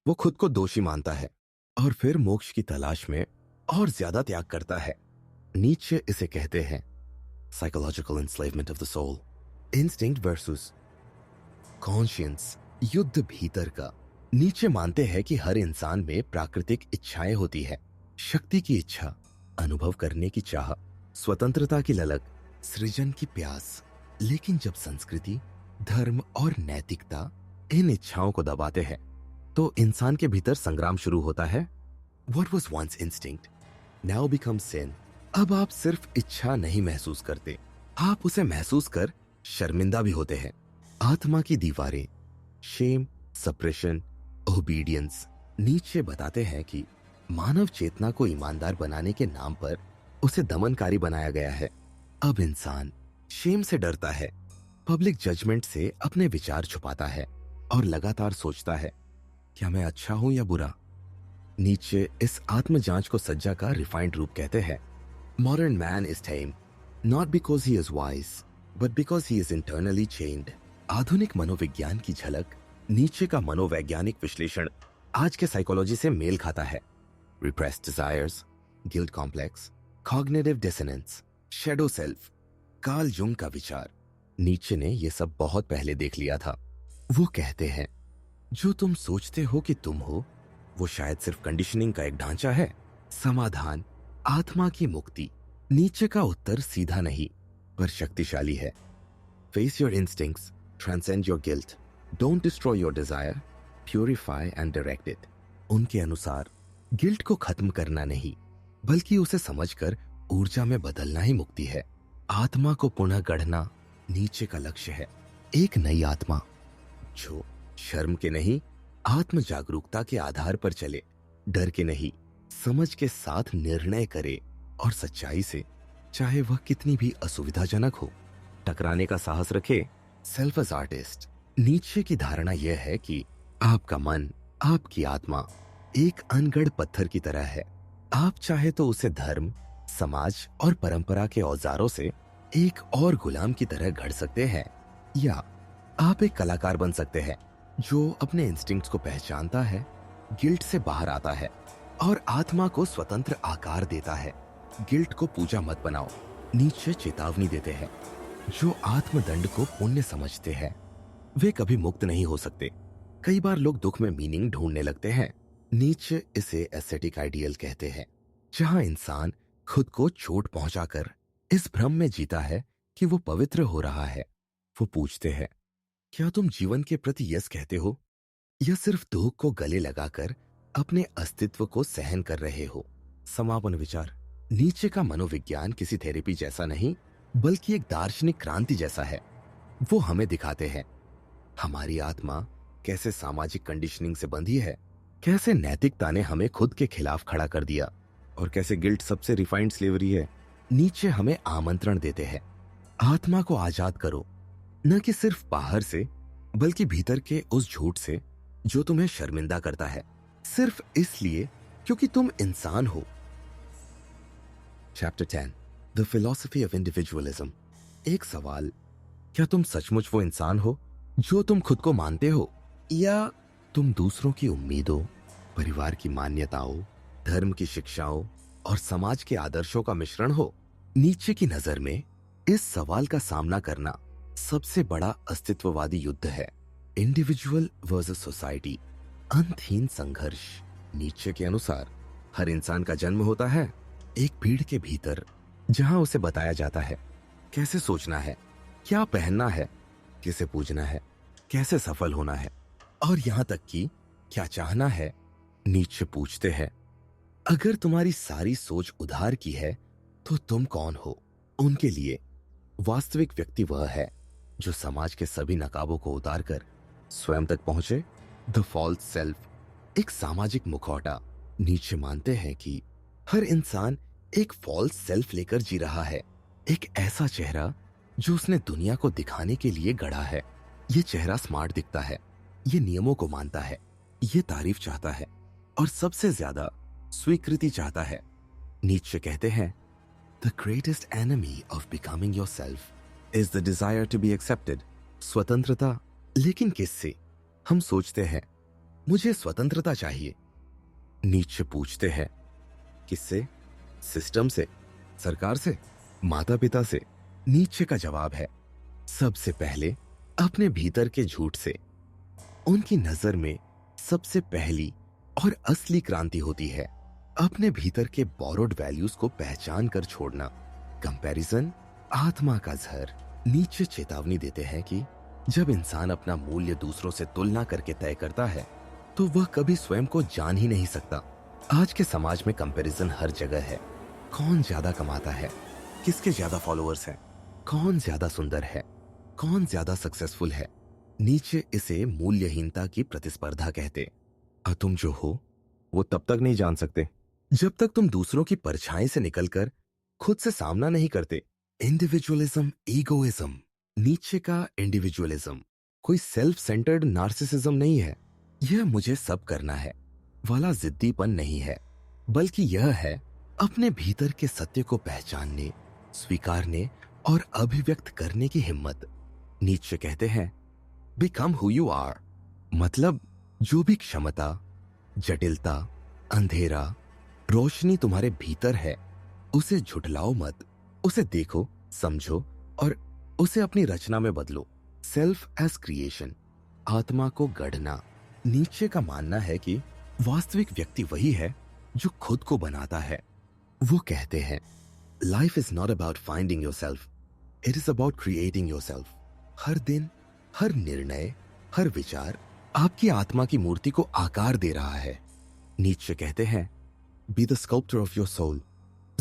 वो खुद को दोषी मानता है और फिर मोक्ष की तलाश में और ज्यादा त्याग करता है। नीचे इसे कहते हैं psychological enslavement of the soul, instinct versus conscience, युद्ध भीतर का। नीचे मानते हैं कि हर इंसान में प्राकृतिक इच्छाएं होती है, शक्ति की इच्छा, अनुभव करने की चाह, स्वतंत्रता की ललक, सृजन की प्यास। लेकिन जब संस्कृति, धर्म और नैतिकता इन इच्छाओं को दबाते हैं तो इंसान के भीतर संग्राम शुरू होता है। What was once instinct now becomes sin। अब आप सिर्फ इच्छा नहीं महसूस करते, आप उसे महसूस कर शर्मिंदा भी होते हैं। आत्मा की दीवारें, शेम, सप्रेशन, ओबीडियंस। नीचे बताते हैं कि मानव चेतना को ईमानदार बनाने के नाम पर उसे दमनकारी बनाया गया है। अब इंसान शेम से डरता है, पब्लिक जजमेंट से अपने विचार छुपाता है और लगातार सोचता है, क्या मैं अच्छा हूं या बुरा। नीचे इस आत्म जांच को सज्जा का रिफाइंड रूप कहते हैं। Modern man is time not because he is wise but because he is internally chained. आधुनिक मनोविज्ञान की झलक, नीचे का मनोवैज्ञानिक विश्लेषण आज के साइकोलॉजी से मेल खाता है। Repressed desires, guilt complex, cognitive dissonance, shadow self, Karl Jung का विचार। नीचे ने यह सब बहुत पहले देख लिया था। वो कहते हैं जो तुम सोचते हो कि तुम हो वो शायद सिर्फ कंडीशनिंग का एक ढांचा है। समाधान आत्मा की मुक्ति। नीचे का उत्तर सीधा नहीं पर शक्तिशाली है। Face your instincts, transcend your guilt, don't destroy your desire, purify and direct it. उनके अनुसार गिल्ट को खत्म करना नहीं बल्कि उसे समझकर ऊर्जा में बदलना ही मुक्ति है। आत्मा को पुनः गढ़ना नीचे का लक्ष्य है। एक नई आत्मा जो शर्म के नहीं, आत्म जागरूकता के आधार पर चले, डर के नहीं, समझ के साथ निर्णय करे और सच्चाई से, चाहे वह कितनी भी असुविधाजनक हो, टकराने का साहस रखे। Self as artist. नीचे की धारणा यह है कि आपका मन, आपकी आत्मा एक अनगढ़ पत्थर की तरह है। आप चाहे तो उसे धर्म, समाज और परंपरा के औजारों से एक और गुलाम की तरह गढ़ सकते हैं, या आप एक कलाकार बन सकते हैं जो अपने इंस्टिंक्ट्स को पहचानता है, गिल्ट से बाहर आता है और आत्मा को स्वतंत्र आकार देता है। गिल्ट को पूजा मत बनाओ। नीचे चेतावनी देते हैं जो आत्मदंड को पुण्य समझते हैं वे कभी मुक्त नहीं हो सकते। कई बार लोग दुख में मीनिंग ढूंढने लगते हैं। नीचे इसे एस्थेटिक आइडियल कहते हैं, जहां इंसान खुद को चोट पहुंचाकर इस भ्रम में जीता है कि वो पवित्र हो रहा है। वो पूछते हैं, क्या तुम जीवन के प्रति यस कहते हो या सिर्फ दुख को गले लगाकर अपने अस्तित्व को सहन कर रहे हो। समापन विचार। नीचे का मनोविज्ञान किसी थेरेपी जैसा नहीं बल्कि एक दार्शनिक क्रांति जैसा है। वो हमें दिखाते हैं हमारी आत्मा कैसे सामाजिक कंडीशनिंग से बंधी है, कैसे नैतिकता ने हमें खुद के खिलाफ खड़ा कर दिया और कैसे गिल्ट सबसे रिफाइंड स्लेवरी है। नीचे हमें आमंत्रण देते हैं, आत्मा को आजाद करो, न कि सिर्फ बाहर से बल्कि भीतर के उस झूठ से जो तुम्हें शर्मिंदा करता है सिर्फ इसलिए क्योंकि तुम इंसान हो। Chapter 10 the philosophy of individualism. एक सवाल, क्या तुम सचमुच वो इंसान हो जो तुम खुद को मानते हो, या तुम दूसरों की उम्मीदों, परिवार की मान्यताओं, धर्म की शिक्षाओं और समाज के आदर्शों का मिश्रण हो। नीचे की नजर में इस सवाल का सामना करना सबसे बड़ा अस्तित्ववादी युद्ध है। इंडिविजुअल वर्सेस सोसाइटी, अंतहीन संघर्ष। नीचे के अनुसार हर इंसान का जन्म होता है एक भीड़ के भीतर, जहां उसे बताया जाता है कैसे सोचना है, क्या पहनना है, किसे पूजना है, कैसे सफल होना है और यहां तक कि क्या चाहना है। नीचे पूछते हैं, अगर तुम्हारी सारी सोच उधार की है तो तुम कौन हो। उनके लिए वास्तविक व्यक्ति वह है जो समाज के सभी नकाबों को उतारकर स्वयं तक पहुंचे। द फॉल्स सेल्फ, एक सामाजिक मुखौटा। नीचे मानते हैं कि हर इंसान एक फॉल्स सेल्फ लेकर जी रहा है, एक ऐसा चेहरा जो उसने दुनिया को दिखाने के लिए गढ़ा है। ये चेहरा स्मार्ट दिखता है, ये नियमों को मानता है, ये तारीफ चाहता है और सबसे ज्यादा स्वीकृति चाहता है। नीचे कहते हैं, the greatest enemy of becoming yourself is the desire to be accepted. स्वतंत्रता, लेकिन किससे? हम सोचते हैं मुझे स्वतंत्रता चाहिए। नीचे पूछते हैं किससे? सिस्टम से, सरकार से, माता पिता से? नीचे का जवाब है सबसे पहले अपने भीतर के झूठ से। उनकी नजर में सबसे पहली और असली क्रांति होती है अपने भीतर के बोरोड वैल्यूज को पहचान कर छोड़ना। कंपैरिजन आत्मा का जहर। नीचे चेतावनी देते हैं कि जब इंसान अपना मूल्य दूसरों से तुलना करके तय करता है तो वह कभी स्वयं को जान ही नहीं सकता। आज के समाज में कंपैरिजन हर जगह है। कौन ज्यादा कमाता है, किसके ज्यादा फॉलोअर्स हैं, कौन ज्यादा सुंदर है, कौन ज्यादा सक्सेसफुल है। नीचे इसे मूल्यहीनता की प्रतिस्पर्धा कहते। और तुम जो हो वो तब तक नहीं जान सकते जब तक तुम दूसरों की परछाई से निकलकर खुद से सामना नहीं करते। Individualism, egoism. नीचे का इंडिविजुअलिज्म कोई सेल्फ सेंटर्ड नार्सिसिज्म नहीं है। यह मुझे सब करना है वाला जिद्दीपन नहीं है, बल्कि यह है अपने भीतर के सत्य को पहचानने, स्वीकारने और अभिव्यक्त करने की हिम्मत। नीचे कहते हैं, बिकम हु यू आर, मतलब जो भी क्षमता, जटिलता, अंधेरा, रोशनी तुम्हारे भीतर है उसे झुठलाओ मत। उसे देखो, समझो और उसे अपनी रचना में बदलो। सेल्फ एज क्रिएशन, आत्मा को गढ़ना। नीचे का मानना है कि वास्तविक व्यक्ति वही है जो खुद को बनाता है। वो कहते हैं, life is not about finding yourself, it is about creating yourself. हर दिन, हर निर्णय, हर विचार आपकी आत्मा की मूर्ति को आकार दे रहा है। नीचे कहते हैं, be the sculptor of your soul.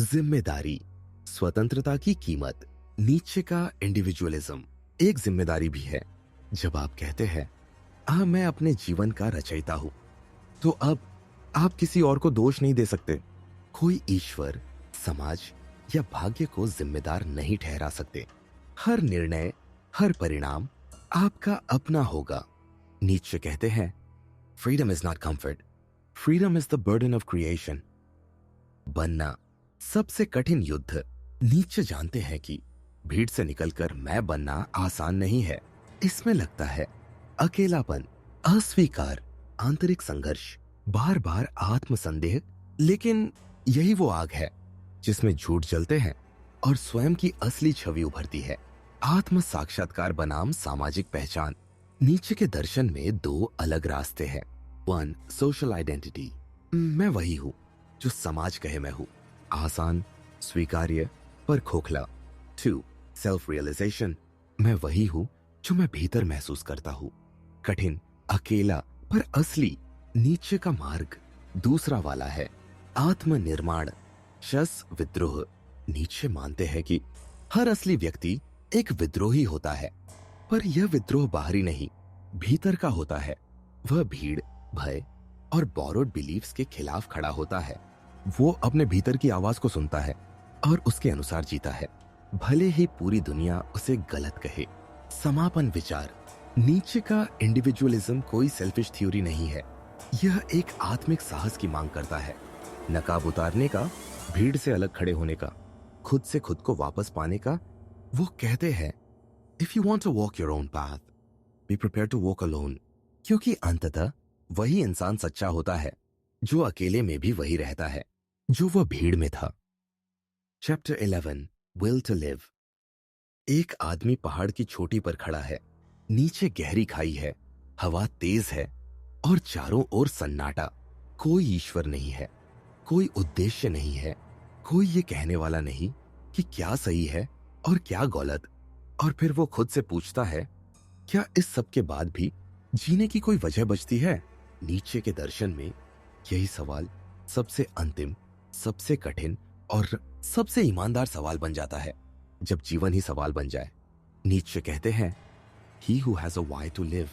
जिम्मेदारी, स्वतंत्रता की कीमत। नीचे का इंडिविजुअलिज्म एक जिम्मेदारी भी है। जब आप कहते हैं, मैं अपने जीवन का रचयिता हूं, तो अब आप किसी और को दोष नहीं दे सकते। कोई ईश्वर, समाज या भाग्य को जिम्मेदार नहीं ठहरा सकते। हर निर्णय, हर परिणाम आपका अपना होगा। नीचे कहते हैं, freedom is not comfort, freedom is the burden of creation. बनना सबसे कठिन युद्ध। नीचे जानते हैं कि भीड़ से निकलकर मैं बनना आसान नहीं है। इसमें लगता है अकेलापन, अस्वीकार, आंतरिक संघर्ष, बार बार आत्मसंदेह। लेकिन यही वो आग है जिसमें झूठ जलते हैं और स्वयं की असली छवि उभरती है। आत्म साक्षात्कार बनाम सामाजिक पहचान। नीचे के दर्शन में दो अलग रास्ते हैं। 1. सोशल आइडेंटिटी, मैं वही हूं जो समाज कहे मैं हूं, आसान, स्वीकार्य पर खोखला। 2. सेल्फ रियलाइजेशन, मैं वही हूं जो मैं भीतर महसूस करता हूं, कठिन, अकेला पर असली। नीचे का मार्ग दूसरा वाला है, आत्मनिर्माण, शस विद्रोह। नीचे मानते हैं कि हर असली व्यक्ति एक विद्रोही होता है, पर यह विद्रोह बाहरी नहीं, भीतर का होता है। वह भीड़, भय और बोरोड बिलीफ्स के खिलाफ खड़ा होता है। वो अपने भीतर की आवाज को सुनता है और उसके अनुसार जीता है, भले ही पूरी दुनिया उसे गलत कहे। समापन विचार। नीचे का इंडिविजुअलिज्म कोई सेल्फिश थ्योरी नहीं है। यह एक आत्मिक साहस की मांग करता है, नकाब उतारने का, भीड़ से अलग खड़े होने का, खुद से खुद को वापस पाने का। वो कहते हैं, if you want to walk your own path, be prepared to walk alone. क्योंकि अंततः वही इंसान सच्चा होता है जो अकेले में भी वही रहता है जो वह भीड़ में था। Chapter 11, will to live. एक आदमी पहाड़ की चोटी पर खड़ा है। नीचे गहरी खाई है, हवा तेज है और चारों ओर सन्नाटा। कोई ईश्वर नहीं है, कोई उद्देश्य नहीं है, कोई ये कहने वाला नहीं कि क्या सही है और क्या गलत। और फिर वो खुद से पूछता है, क्या इस सब के बाद भी जीने की कोई वजह बचती है? नीचे के दर्शन में यही सवाल सबसे अंतिम, सबसे कठिन और सबसे ईमानदार सवाल बन जाता है जब जीवन ही सवाल बन जाए। नीचे कहते हैं, He who has a why to live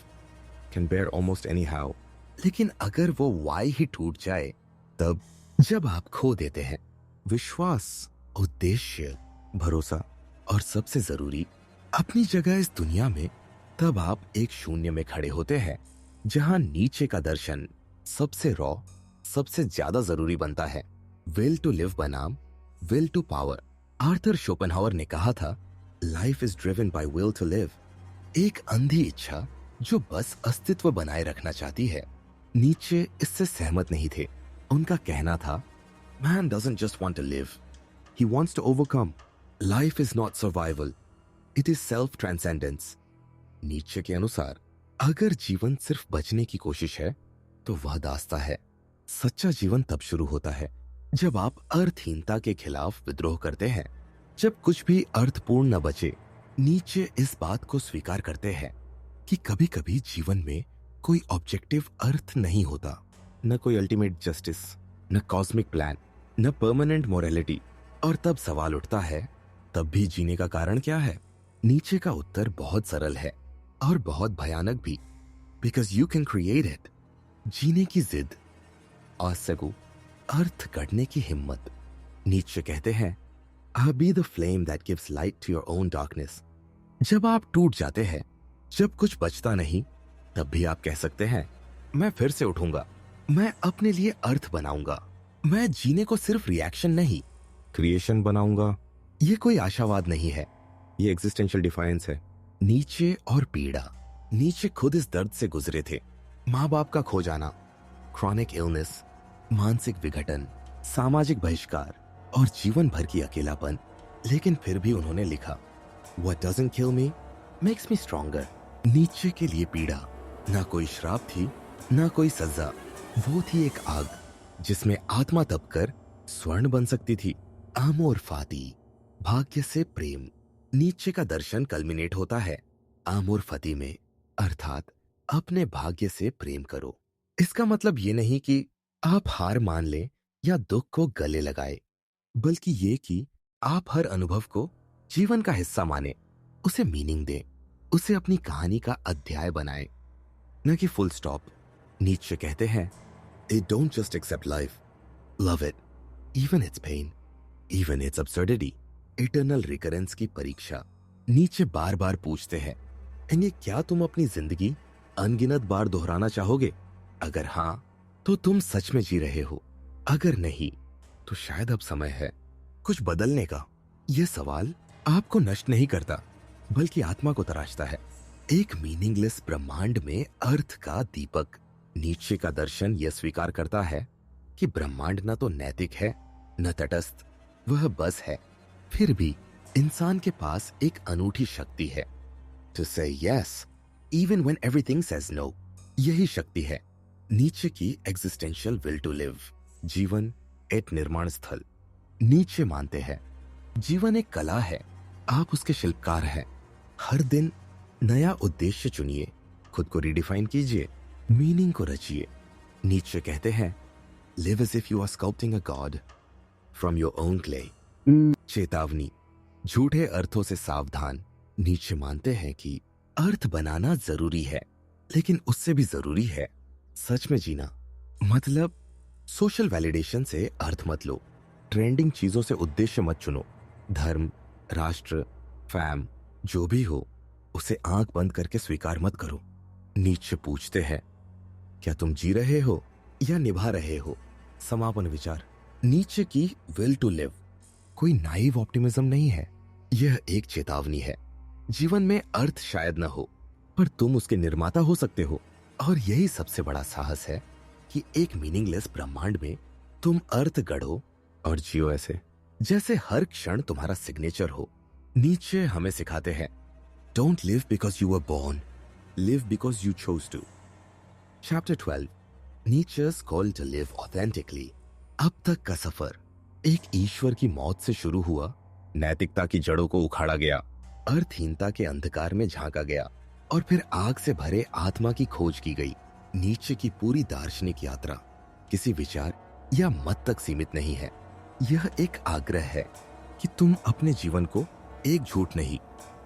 can bear almost anyhow। लेकिन अगर वो why ही टूट जाए, तब जब आप खो देते हैं विश्वास, उद्देश्य, भरोसा और सबसे जरूरी अपनी जगह इस दुनिया में, तब आप एक शून्य में खड़े होते हैं जहां नीचे का दर्शन सबसे रॉ, सबसे ज्यादा जरूरी बनता है। विल टू लिव बनाम will to power. Arthur Schopenhauer ने कहा था, life is driven by will to live, एक अंधी इच्छा जो बस अस्तित्व बनाए रखना चाहती है। नीचे इससे सहमत नहीं थे। उनका कहना था, man doesn't just want to live, he wants to overcome. Life is not survival, it is self transcendence. Nietzsche के अनुसार अगर जीवन सिर्फ बचने की कोशिश है तो वह दास्ता है। सच्चा जीवन तब शुरू होता है जब आप अर्थहीनता के खिलाफ विद्रोह करते हैं, जब कुछ भी अर्थपूर्ण न बचे। नीचे इस बात को स्वीकार करते हैं कि कभी कभी जीवन में कोई ऑब्जेक्टिव अर्थ नहीं होता, न कोई अल्टीमेट जस्टिस, न कॉस्मिक प्लान, न परमानेंट मोरालिटी। और तब सवाल उठता है, तब भी जीने का कारण क्या है? नीचे का उत्तर बहुत सरल है और बहुत भयानक भी, because you can create it. जीने की जिद, आसगु, अर्थ गढ़ने की हिम्मत। नीचे कहते हैं, be the flame that gives light to your own darkness. जब आप टूट जाते हैं, जब कुछ बचता नहीं, तब भी आप कह सकते हैं, मैं फिर से उठूंगा, मैं अपने लिए अर्थ बनाऊंगा, मैं जीने को सिर्फ रिएक्शन नहीं, क्रिएशन बनाऊंगा। ये कोई आशावाद नहीं है, ये एग्जिस्टेंशियल डिफाइंस है। नीचे और पीड़ा। नीचे खुद इस दर्द से गुजरे थे। माँ बाप का खो जाना, क्रॉनिक इलनेस, मानसिक विघटन, सामाजिक बहिष्कार और जीवन भर की अकेलापन। लेकिन फिर भी उन्होंने लिखा, What doesn't kill me makes me stronger। नीचे के लिए पीड़ा ना कोई श्राप थी, ना कोई सजा। वो थी एक आग जिसमें आत्मा तपकर स्वर्ण बन सकती थी। आमोर फाती, भाग्य से प्रेम। नीचे का दर्शन कल्मिनेट होता है आमोर फती में, अर्थात अपने भाग्य से प्रेम करो। इसका मतलब ये नहीं कि आप हार मान लें या दुख को गले लगाए, बल्कि ये कि आप हर अनुभव को जीवन का हिस्सा माने, उसे मीनिंग दे, उसे अपनी कहानी का अध्याय बनाए, न कि फुल स्टॉप। नीचे कहते हैं, It don't just accept life, love it, even its pain, even its absurdity। Eternal recurrence की परीक्षा। नीचे बार बार पूछते हैं, एंगे क्या तुम अपनी जिंदगी अनगिनत बार दोहराना चाहोगे? अगर हाँ, तो तुम सच में जी रहे हो। अगर नहीं, तो शायद अब समय है कुछ बदलने का। यह सवाल आपको नष्ट नहीं करता, बल्कि आत्मा को तराशता है। एक मीनिंगलेस ब्रह्मांड में अर्थ का दीपक। नीचे का दर्शन यह स्वीकार करता है कि ब्रह्मांड न तो नैतिक है, न तटस्थ, वह बस है। फिर भी इंसान के पास एक अनूठी शक्ति है, to say yes even when everything says no. यही शक्ति है नीचे की एग्जिस्टेंशियल विल टू लिव। जीवन एक निर्माण स्थल। नीचे मानते हैं, जीवन एक कला है, आप उसके शिल्पकार हैं। हर दिन नया उद्देश्य चुनिए, खुद को रिडिफाइन कीजिए, मीनिंग को रचिए। नीचे कहते हैं, live as if you are sculpting a god from your own clay. चेतावनी, झूठे अर्थों से सावधान। नीचे मानते हैं कि अर्थ बनाना जरूरी है, लेकिन उससे भी जरूरी है सच में जीना। मतलब सोशल वैलिडेशन से अर्थ मत लो, ट्रेंडिंग चीजों से उद्देश्य मत चुनो। धर्म, राष्ट्र, फैम, जो भी हो, उसे आंख बंद करके स्वीकार मत करो। नीचे पूछते हैं, क्या तुम जी रहे हो या निभा रहे हो? समापन विचार। नीचे की विल टू लिव कोई नाइव ऑप्टिमिज्म नहीं है, यह एक चेतावनी है। जीवन में अर्थ शायद न हो, पर तुम उसके निर्माता हो सकते हो। और यही सबसे बड़ा साहस है कि एक मीनिंगलेस ब्रह्मांड में तुम अर्थ गढ़ो और जियो ऐसे जैसे हर क्षण तुम्हारा सिग्नेचर हो। नीचे हमें सिखाते हैं, don't live because you were born, live because you chose to. Chapter 12, नीचे's कॉल टू लिव ऑथेंटिकली। अब तक का सफर एक ईश्वर की मौत से शुरू हुआ, नैतिकता की जड़ों को उखाड़ा गया, अर्थहीनता के अंधकार में झांका गया, और फिर आग से भरे आत्मा की खोज की गई। नीचे की पूरी दार्शनिक यात्रा किसी विचार या मत तक सीमित नहीं है। यह एक आग्रह है कि तुम अपने जीवन को एक झूठ नहीं,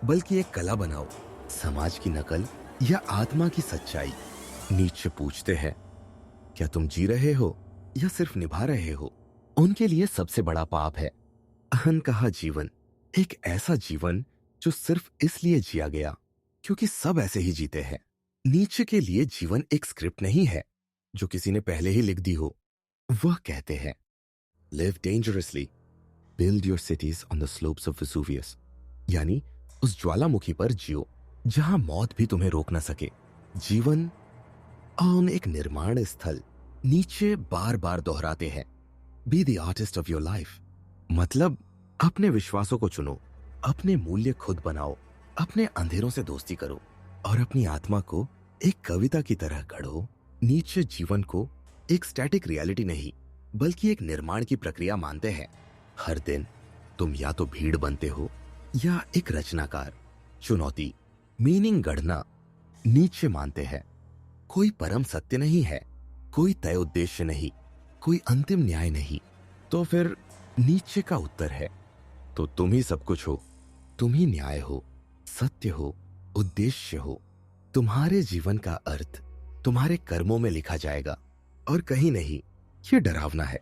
बल्कि एक कला बनाओ, समाज की नकल या आत्मा की सच्चाई। नीचे पूछते हैं, क्या तुम जी रहे हो या सिर्फ निभा रहे हो? उनके लिए सबसे बड़ा पाप है अहंकहा जीवन, एक ऐसा जीवन जो सिर्फ इसलिए जिया गया क्योंकि सब ऐसे ही जीते हैं। नीचे के लिए जीवन एक स्क्रिप्ट नहीं है जो किसी ने पहले ही लिख दी हो। वह कहते हैं, live dangerously, Build your cities on the slopes of Vesuvius. यानी उस ज्वालामुखी पर जियो जहां मौत भी तुम्हें रोक न सके। जीवन ऑन एक निर्माण स्थल नीचे बार बार दोहराते हैं, be the artist of your life. मतलब अपने विश्वासों को चुनो, अपने मूल्य खुद बनाओ, अपने अंधेरों से दोस्ती करो और अपनी आत्मा को एक कविता की तरह गढ़ो। नीचे जीवन को एक स्टैटिक रियलिटी नहीं बल्कि एक निर्माण की प्रक्रिया मानते हैं। हर दिन तुम या तो भीड़ बनते हो या एक रचनाकार। चुनौती, मीनिंग गढ़ना नीचे मानते हैं। कोई परम सत्य नहीं है, कोई तय उद्देश्य नहीं, कोई अंतिम न्याय नहीं। तो फिर नीचे का उत्तर है, तो तुम ही सब कुछ हो, तुम ही न्याय हो, सत्य हो, उद्देश्य हो। तुम्हारे जीवन का अर्थ तुम्हारे कर्मों में लिखा जाएगा और कहीं नहीं। ये डरावना है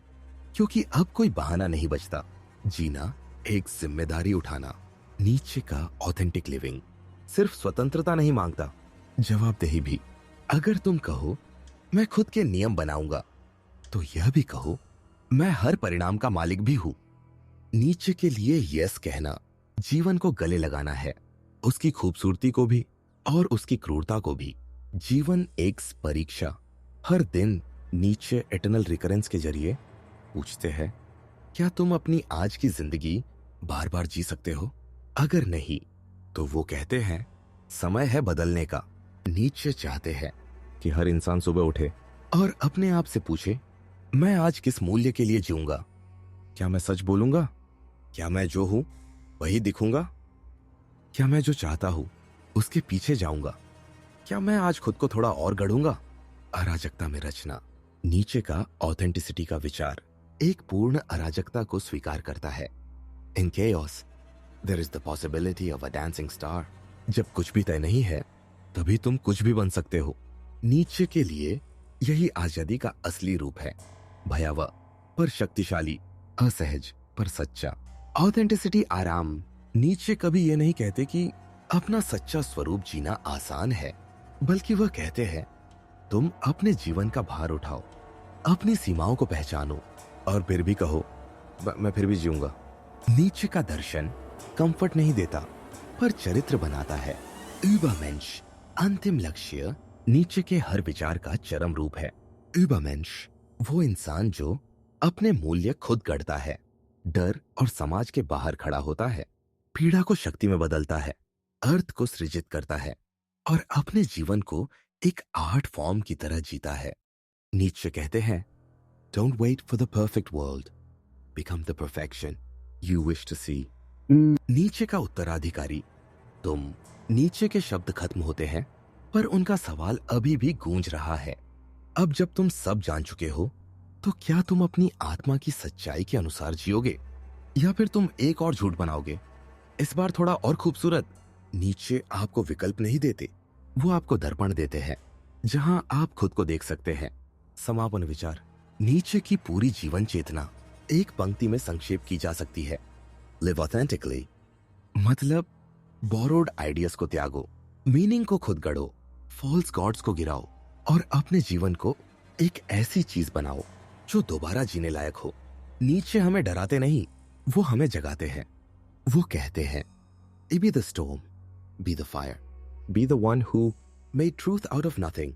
क्योंकि अब कोई बहाना नहीं बचता। जीना एक जिम्मेदारी उठाना। नीचे का ऑथेंटिक लिविंग सिर्फ स्वतंत्रता नहीं मांगता, जवाबदेही भी। अगर तुम कहो मैं खुद के नियम बनाऊंगा, तो यह भी कहो मैं हर परिणाम का मालिक भी हूं। नीचे के लिए यस कहना जीवन को गले लगाना है, उसकी खूबसूरती को भी और उसकी क्रूरता को भी। जीवन एक परीक्षा। हर दिन नीचे एटर्नल रिकरेंस के जरिए पूछते हैं, क्या तुम अपनी आज की जिंदगी बार बार जी सकते हो? अगर नहीं, तो वो कहते हैं समय है बदलने का। नीचे चाहते हैं कि हर इंसान सुबह उठे और अपने आप से पूछे, मैं आज किस मूल्य के लिए जीऊंगा? क्या मैं सच बोलूंगा? क्या मैं जो हूं वही दिखूंगा? क्या मैं जो चाहता हूं उसके पीछे जाऊंगा? क्या मैं आज खुद को थोड़ा और गढ़ूंगा? अराजकता में रचना। नीचे का ऑथेंटिसिटी का विचार एक पूर्ण अराजकता को स्वीकार करता है। In chaos there is the possibility of a dancing star. जब कुछ भी तय नहीं है, तभी तुम कुछ भी बन सकते हो। नीचे के लिए यही आजादी का असली रूप है। भयावह पर शक्तिशाली, असहज पर सच्चा। ऑथेंटिसिटी आराम। नीचे कभी ये नहीं कहते कि अपना सच्चा स्वरूप जीना आसान है, बल्कि वह कहते हैं तुम अपने जीवन का भार उठाओ, अपनी सीमाओं को पहचानो और फिर भी कहो मैं फिर भी जीऊंगा। नीचे का दर्शन कंफर्ट नहीं देता पर चरित्र बनाता है। यूबरमेंश अंतिम लक्ष्य नीचे के हर विचार का चरम रूप है। यूबरमेंश वो इंसान जो अपने मूल्य खुद गढ़ता है, डर और समाज के बाहर खड़ा होता है, पीड़ा को शक्ति में बदलता है, अर्थ को सृजित करता है और अपने जीवन को एक आर्ट फॉर्म की तरह जीता है। नीचे कहते हैं, don't wait for the perfect world, become the perfection you wish to see. Nietzsche का उत्तराधिकारी। तुम नीचे के शब्द खत्म होते हैं पर उनका सवाल अभी भी गूंज रहा है। अब जब तुम सब जान चुके हो, तो क्या तुम अपनी आत्मा की सच्चाई के अनुसार जियोगे या फिर तुम एक और झूठ बनाओगे, इस बार थोड़ा और खूबसूरत? नीचे आपको विकल्प नहीं देते, वो आपको दर्पण देते हैं जहां आप खुद को देख सकते हैं। समापन विचार। नीचे की पूरी जीवन चेतना एक पंक्ति में संक्षेप की जा सकती है, लिव ऑथेंटिकली। मतलब बोरोड आइडियाज को त्यागो, मीनिंग को खुद गढ़ो, फॉल्स गॉड्स को गिराओ और अपने जीवन को एक ऐसी चीज बनाओ जो दोबारा जीने लायक हो। नीचे हमें डराते नहीं, वो हमें जगाते हैं। वो कहते हैं, be the storm, be the fire, be the one who made truth out of nothing,